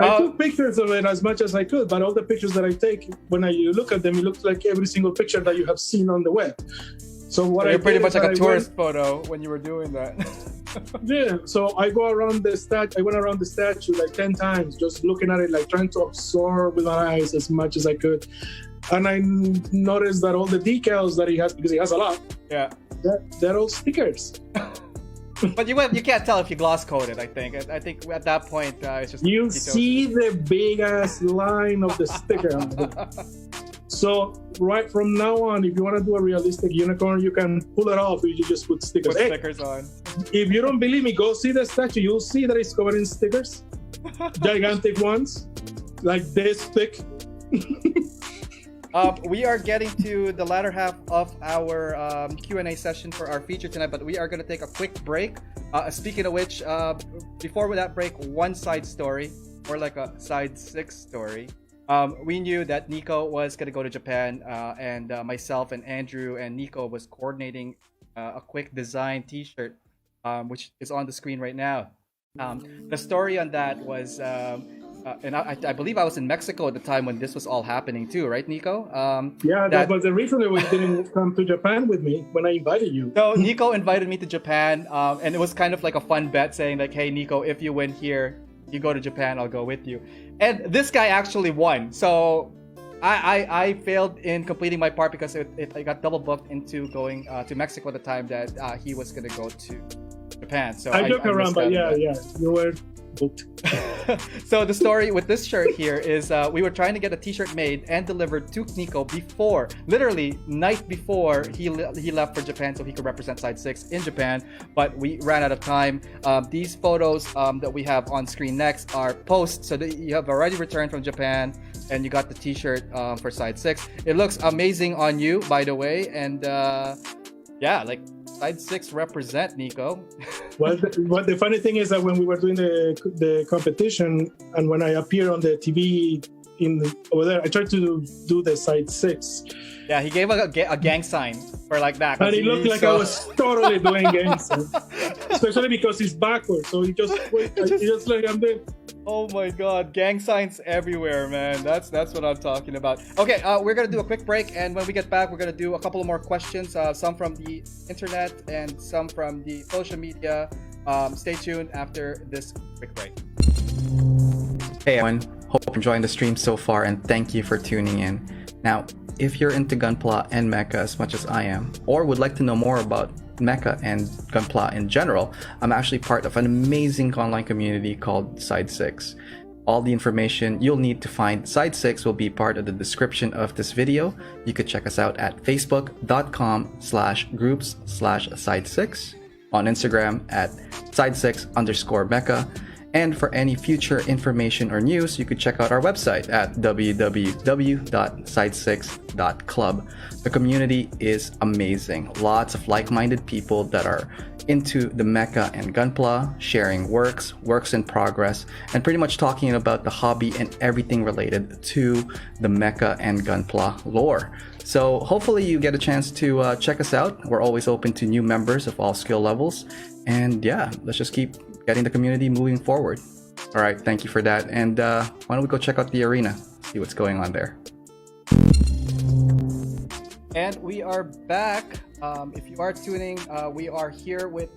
I took pictures of it as much as I could, but all the pictures that I take, when you look at them, it looks like every single picture that you have seen on the web. So you're pretty much like a tourist photo when you were doing that. Yeah, so I go around the statue. I went around the statue like 10 times, just looking at it, like trying to absorb with my eyes as much as I could. And I noticed that all the decals that he has, because he has a lot, they're all stickers. But you can't tell if you gloss coated. I think at that point it's just you see the big ass line of the sticker. So right from now on, if you want to do a realistic unicorn, you can pull it off. You just put stickers. Put stickers on. If you don't believe me, go see the statue. You'll see that it's covered in stickers, gigantic ones, like this thick. We are getting to the latter half of our Q&A session for our feature tonight, but we are going to take a quick break. Speaking of which, before that break, one side story, or like a side 6 story. We knew that Nico was going to go to Japan, and myself and Andrew and Nico was coordinating a quick design t-shirt, which is on the screen right now. The story on that was... and I believe I was in Mexico at the time when this was all happening too, right, Nico? Yeah, that was the reason that we didn't come to Japan with me when I invited you. So Nico invited me to Japan, and it was kind of like a fun bet, saying like, "Hey, Nico, if you win here, you go to Japan, I'll go with you." And this guy actually won. So I failed in completing my part because I got double booked into going to Mexico at the time that he was going to go to Japan. So I joke around, but yeah, you were booked. So the story with this shirt here is we were trying to get a t-shirt made and delivered to Nico before, literally night before he left for Japan so he could represent Side 6 in Japan, but we ran out of time. These photos that we have on screen next are posts, so that you have already returned from Japan and you got the t-shirt for Side 6. It looks amazing on you, by the way, and yeah, like Side 6 represent, Nico. Well, the funny thing is that when we were doing the competition, and when I appeared on the TV over there, I tried to do the Side 6. Yeah, he gave a gang sign for like that. And it looked like I was totally doing gang sign. Especially because it's backwards, so he just like I'm there. Oh my god, gang signs everywhere, man. That's what I'm talking about. Okay, we're gonna do a quick break, and when we get back, we're gonna do a couple of more questions, some from the internet and some from the social media. Stay tuned after this quick break. Hey everyone, hope you're enjoying the stream so far, and thank you for tuning in. Now, if you're into Gunpla and Mecha as much as I am, or would like to know more about Mecha and Gunpla in general, I'm actually part of an amazing online community called Side 6. All the information you'll need to find Side 6 will be part of the description of this video. You could check us out at facebook.com/groups/Side6, on Instagram at Side6_Mecha, and for any future information or news, you could check out our website at www.side6.club. The community is amazing. Lots of like-minded people that are into the Mecha and Gunpla, sharing works in progress, and pretty much talking about the hobby and everything related to the Mecha and Gunpla lore. So hopefully you get a chance to check us out. We're always open to new members of all skill levels. And yeah, let's just keep getting the community moving forward. All right, thank you for that. And why don't we go check out the arena, see what's going on there. And we are back. If you are tuning, we are here with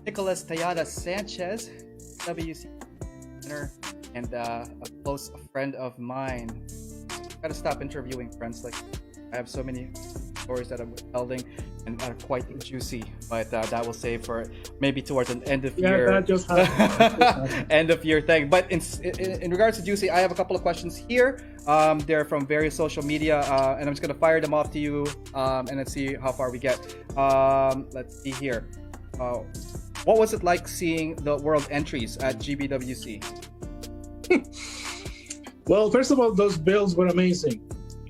Nicolas Tejada Sanchez, WC center, and a close friend of mine. Gotta stop interviewing friends. Like, I have so many stories that I'm withholding and are quite juicy, but that will save for maybe towards an end of year. That just happened. End of year thing. But in regards to juicy, I have a couple of questions here. They're from various social media, and I'm just gonna fire them off to you, and let's see how far we get. Let's see here. What was it like seeing the world entries at GBWC? Well, first of all, those builds were amazing.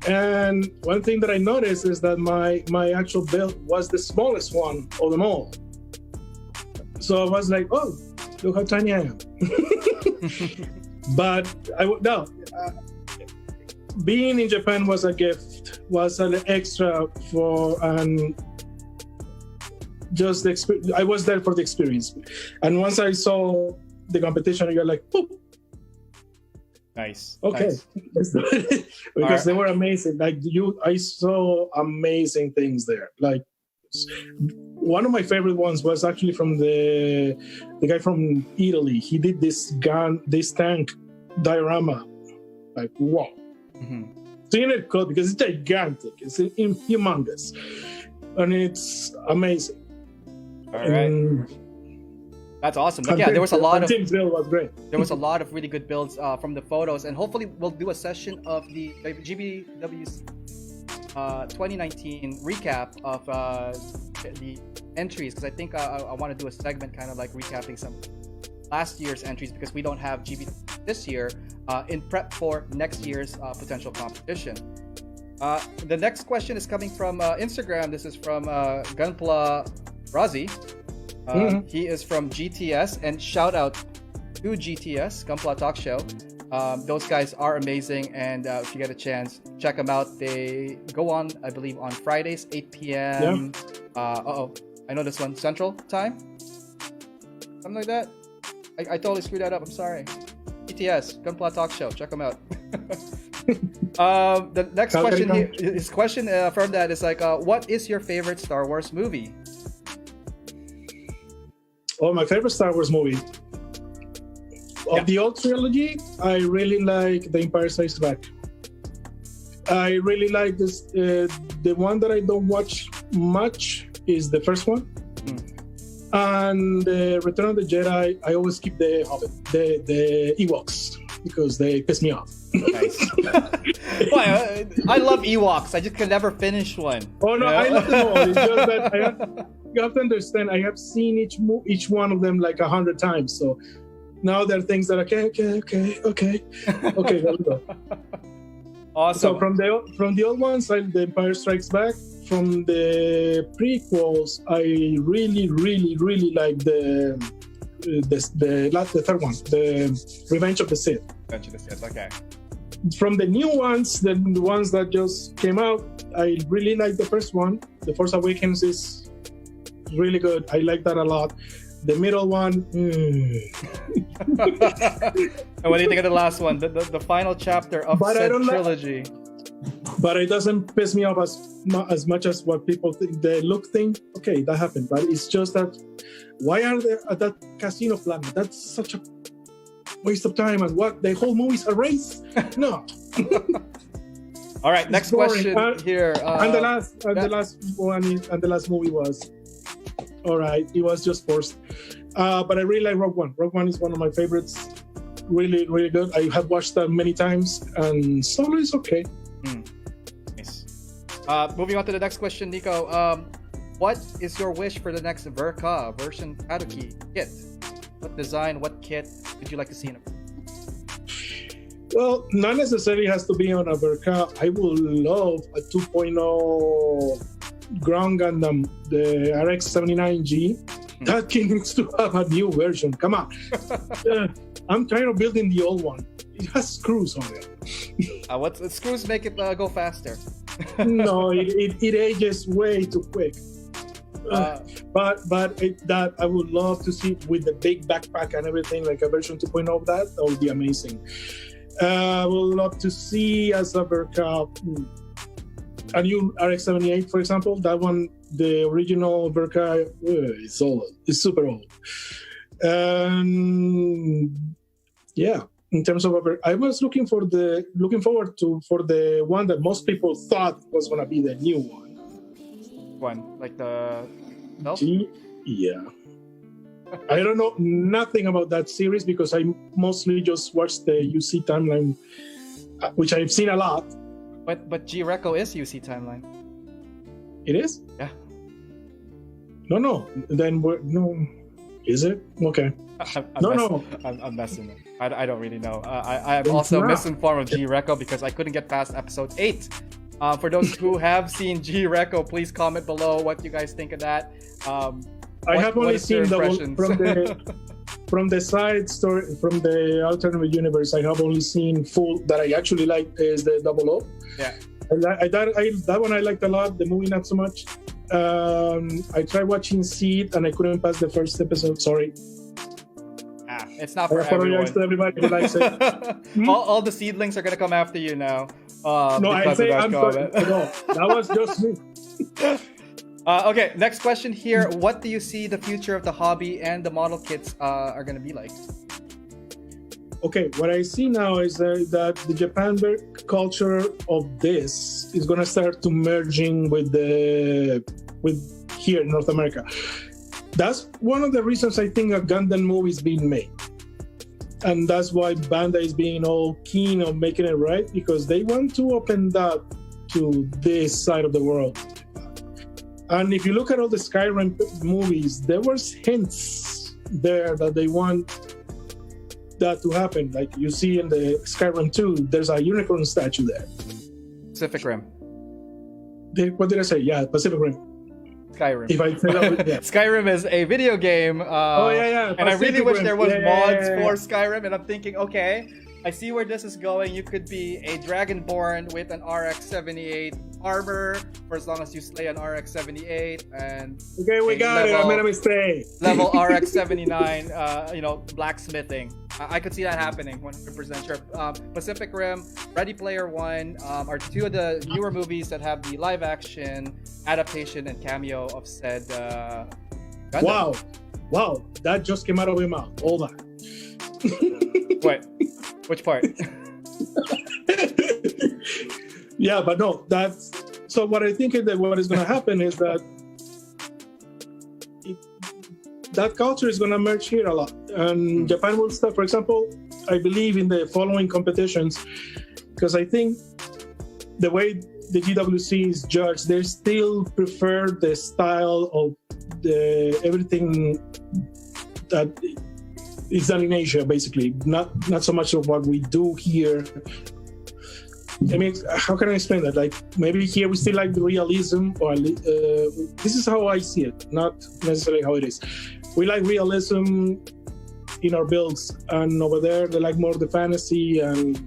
And one thing that I noticed is that my actual build was the smallest one of them all. So I was like, oh, look how tiny I am. But being in Japan was a gift, was an extra for, and just the experience. I was there for the experience. And once I saw the competition, you're like, oh. Nice. Okay. Nice. Because they were amazing. Like I saw amazing things there. Like one of my favorite ones was actually from the guy from Italy. He did this tank diorama. Like, wow. Mm-hmm. Seeing it close because it's gigantic. It's humongous. And it's amazing. All right. That's awesome. Like, yeah, there was a lot of Team's build was great. There was a lot of really good builds from the photos, and hopefully we'll do a session of the GBWC 2019 recap of the entries, because I think I want to do a segment kind of like recapping some last year's entries, because we don't have GB this year in prep for next year's potential competition. The next question is coming from Instagram. This is from Gunpla Razi. He is from GTS, and shout out to GTS, Gunpla Talk Show. Those guys are amazing, and if you get a chance, check them out. They go on, I believe, on Fridays, 8 p.m. Yeah. I know this one, Central Time? Something like that? I totally screwed that up, I'm sorry. GTS, Gunpla Talk Show, check them out. The next question here, his question from that is like, what is your favorite Star Wars movie? Oh, my favorite Star Wars movie. Of the old trilogy, I really like The Empire Strikes Back. I really like this. The one that I don't watch much is the first one. And the Return of the Jedi, I always keep the Hobbit, the Ewoks, because they piss me off. Nice. Well, I love Ewoks. I just can never finish one. Oh no, I love them all. It's just that you have to understand. I have seen each one of them like 100 times. So now there are things that okay. There we go. Awesome. So from the old ones, The Empire Strikes Back. From the prequels, I really like the third one, the Revenge of the Sith. Revenge of the Sith, okay. From the new ones, the ones that just came out, I really like the first one. The Force Awakens is really good. I like that a lot. The middle one. And what do you think of the last one, the final chapter of said trilogy? But it doesn't piss me off as much as what people think. The look thing, okay, that happened. But it's just that, why are they at that casino planet? That's such a waste of time. And what, the whole movie's a race? No. All right, next question here. And the last movie was, all right, it was just forced. But I really like Rogue One. Rogue One is one of my favorites. Really good. I have watched that many times, and Solo is okay. Nice. Moving on to the next question, Nico. What is your wish for the next Verka version Haruki kit? What design, what kit would you like to see in it? Well, not necessarily has to be on a Verka. I would love a 2.0 Ground Gundam, the RX-79G. That kit needs to have a new version. Come on. I'm tired of building the old one. It has screws on it. What screws make it go faster? No, it ages way too quick. But that I would love to see with the big backpack and everything, like a version 2.0 of that. That would be amazing. I would love to see as a Verka a new RX-78, for example. That one, the original Verka, it's old. It's super old. Yeah. In terms of, I was looking forward for the one that most people thought was gonna be the new one. One like the yeah. I don't know nothing about that series because I mostly just watched the UC timeline, which I've seen a lot. But G-Reco is UC timeline. It is? Yeah. No. Then no. Is it? Okay. I'm messing with. I don't really know. I'm also misinformed of G-Reco because I couldn't get past episode 8. For those who have seen G-Reco, please comment below what you guys think of that. I have only seen from the side story, from the alternate universe. I have only seen full that I actually like is the 00. Yeah. That one I liked a lot. The movie not so much. I tried watching Seed and I couldn't pass the first episode. Sorry. It's not for everyone. To everybody who likes it. all the seedlings are gonna come after you now. No, I say I'm sorry. No, that was just me. Okay, next question here. What do you see the future of the hobby and the model kits are gonna be like? Okay, what I see now is that the Japan culture of this is gonna start to merging with here in North America. That's one of the reasons I think a Gundam movie is being made. And that's why Bandai is being all keen on making it right, because they want to open that to this side of the world. And if you look at all the Skyrim movies, there was hints there that they want that to happen. Like you see in the Skyrim 2, there's a unicorn statue there. Pacific Rim. What did I say? Yeah, Pacific Rim. Skyrim. If I say that, yeah. Skyrim is a video game. Oh yeah. And I really wish there was mods yeah. for Skyrim. And I'm thinking, okay, I see where this is going. You could be a Dragonborn with an RX-78 armor for as long as you slay an RX-78. And okay, we got it. I made a mistake. Level RX-79, blacksmithing. I could see that happening 100% sure. Pacific Rim, Ready Player One are two of the newer movies that have the live action adaptation and cameo of said Gundam. Wow, that just came out of my mouth. Hold on. Wait, which part? Yeah, but no, that's so. What I think is that what is going to happen is that that culture is going to merge here a lot, and Japan will start. For example, I believe in the following competitions, because I think the way the GWC is judged, they still prefer the style of the everything that is done in Asia, basically, not so much of what we do here. I mean, how can I explain that? Like, maybe here we still like the realism, or this is how I see it, not necessarily how it is. We like realism in our builds, and over there they like more the fantasy and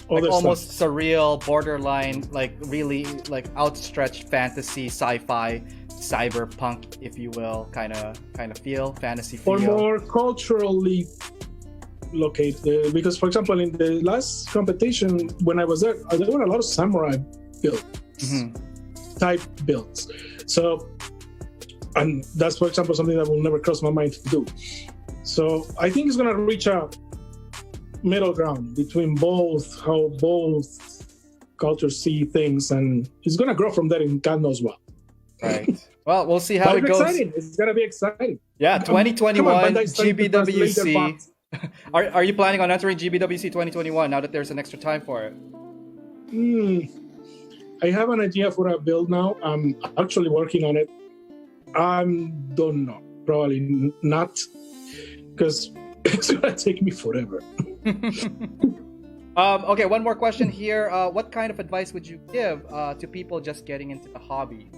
other like almost stuff. Surreal, borderline, like really like outstretched fantasy, sci-fi, cyberpunk, if you will, kind of feel, fantasy feel. Or more culturally located, because for example in the last competition when I was there were a lot of samurai build type builds, so, and that's for example something that will never cross my mind to do. So I think it's going to reach a middle ground between both, how both cultures see things, and it's going to grow from there in God knows what. Right. Well, we'll see how it goes. Exciting. It's going to be exciting. Yeah, 2021 GBWC. Are you planning on entering GBWC 2021 now that there's an extra time for it? I have an idea for a build now. I'm actually working on it. I don't know. Probably not, because it's going to take me forever. Okay, one more question here. What kind of advice would you give to people just getting into the hobby?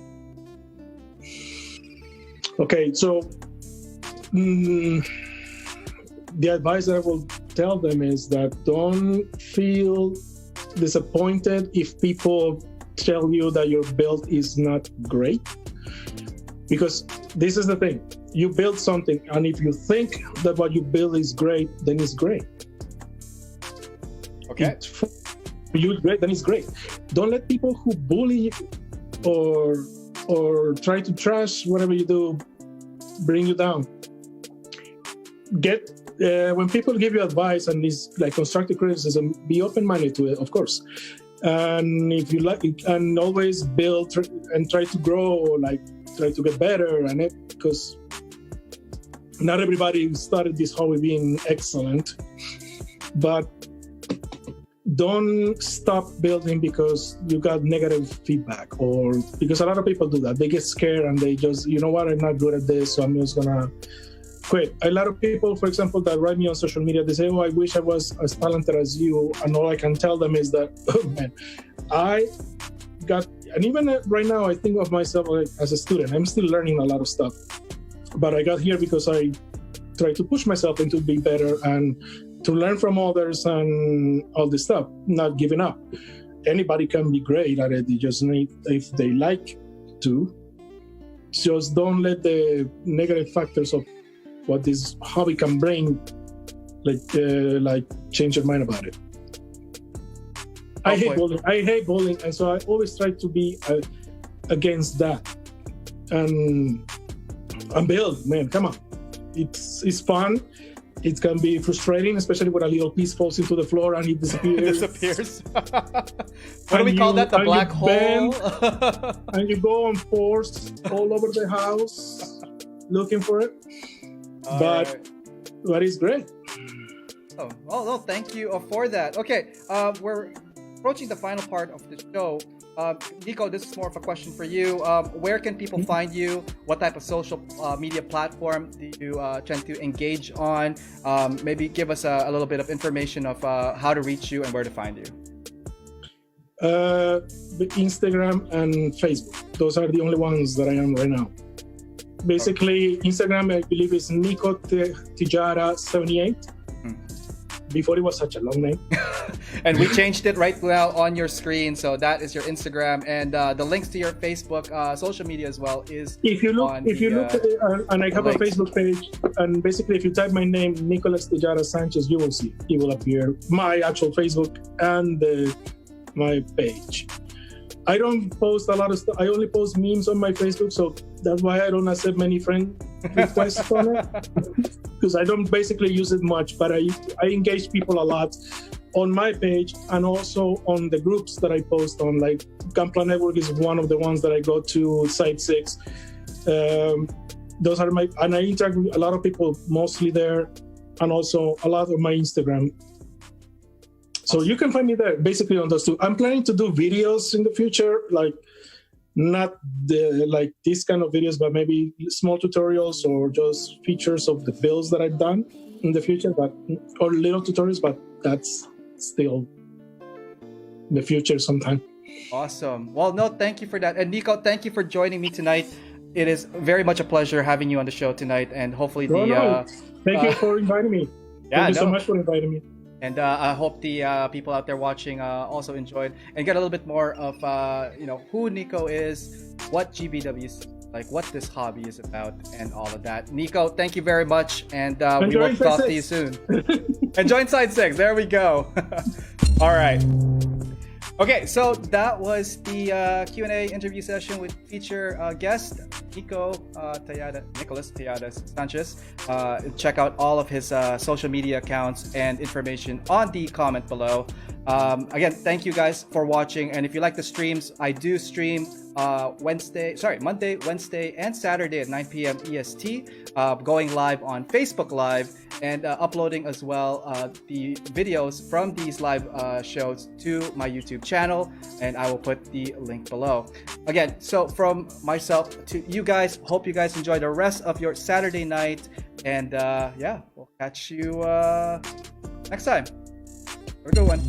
Okay, so the advice that I will tell them is that don't feel disappointed if people tell you that your build is not great, because this is the thing. You build something, and if you think that what you build is great, then it's great. Okay. If you great, then it's great. Don't let people who bully you or try to trash whatever you do bring you down. When people give you advice and it's like constructive criticism, be open-minded to it, of course. And if you like, and always build and try to grow, like try to get better, and because not everybody started this hobby being excellent, but don't stop building because you got negative feedback, or because a lot of people do that. They get scared and they just, you know what, I'm not good at this, so I'm just gonna quit. A lot of people, for example, that write me on social media, they say, oh, I wish I was as talented as you, and all I can tell them is that, oh man, I got, and even right now I think of myself like, as a student, I'm still learning a lot of stuff, but I got here because I try to push myself into be better and to learn from others and all this stuff, not giving up. Anybody can be great at it. You just need, if they like to, just don't let the negative factors of what this hobby can bring, like change your mind about it. I hate bullying, and so I always try to be against that. And build, man, come on. It's fun. It can be frustrating, especially when a little piece falls into the floor and it disappears. What do we call that? The black hole? And you go on force all over the house. looking for it. All But right. it's great. Oh, well, no, thank you for that. Okay, we're approaching the final part of the show. Nico, this is more of a question for you. Where can people find you? What type of social media platform do you tend to engage on? Maybe give us a little bit of information of how to reach you and where to find you. The Instagram and Facebook. Those are the only ones that I am right now. Basically, Instagram, I believe, is Nico Tejada 78. Before it was such a long name. And we changed it right now on your screen, so that is your Instagram, and the links to your Facebook social media as well is. If you look, and I have a Facebook page, and basically, if you type my name, Nicolas Tejada Sanchez, you will see it will appear my actual Facebook and my page. I don't post a lot of stuff. I only post memes on my Facebook, so that's why I don't accept many friend requests on it, because I don't basically use it much. But I engage people a lot on my page and also on the groups that I post on. Like Gunpla Network is one of the ones that I go to. Site 6. Those are and I interact with a lot of people mostly there, and also a lot of my Instagram. So you can find me there, basically on those two. I'm planning to do videos in the future, like not like these kind of videos, but maybe small tutorials or just features of the builds that I've done in the future, or little tutorials, but that's still in the future sometime. Awesome. Well, no, thank you for that. And Nico, thank you for joining me tonight. It is very much a pleasure having you on the show tonight, and hopefully Thank you for inviting me. Thank you so much for inviting me. And I hope the people out there watching also enjoyed and get a little bit more of who Nico is, what GBWC, like what this hobby is about, and all of that. Nico, thank you very much, and we will talk to you soon. And join Side 6. There we go. All right. Okay, so that was the Q&A interview session with feature guest Nicolas Tejada Sanchez. Check out all of his social media accounts and information on the comment below. Again, thank you guys for watching, and if you like the streams, I do stream Monday, Wednesday, and Saturday at 9 p.m. EST, going live on Facebook Live, and uploading as well the videos from these live shows to my YouTube channel, and I will put the link below. Again, so from myself to you guys, hope you guys enjoy the rest of your Saturday night, and we'll catch you next time. Have a good one.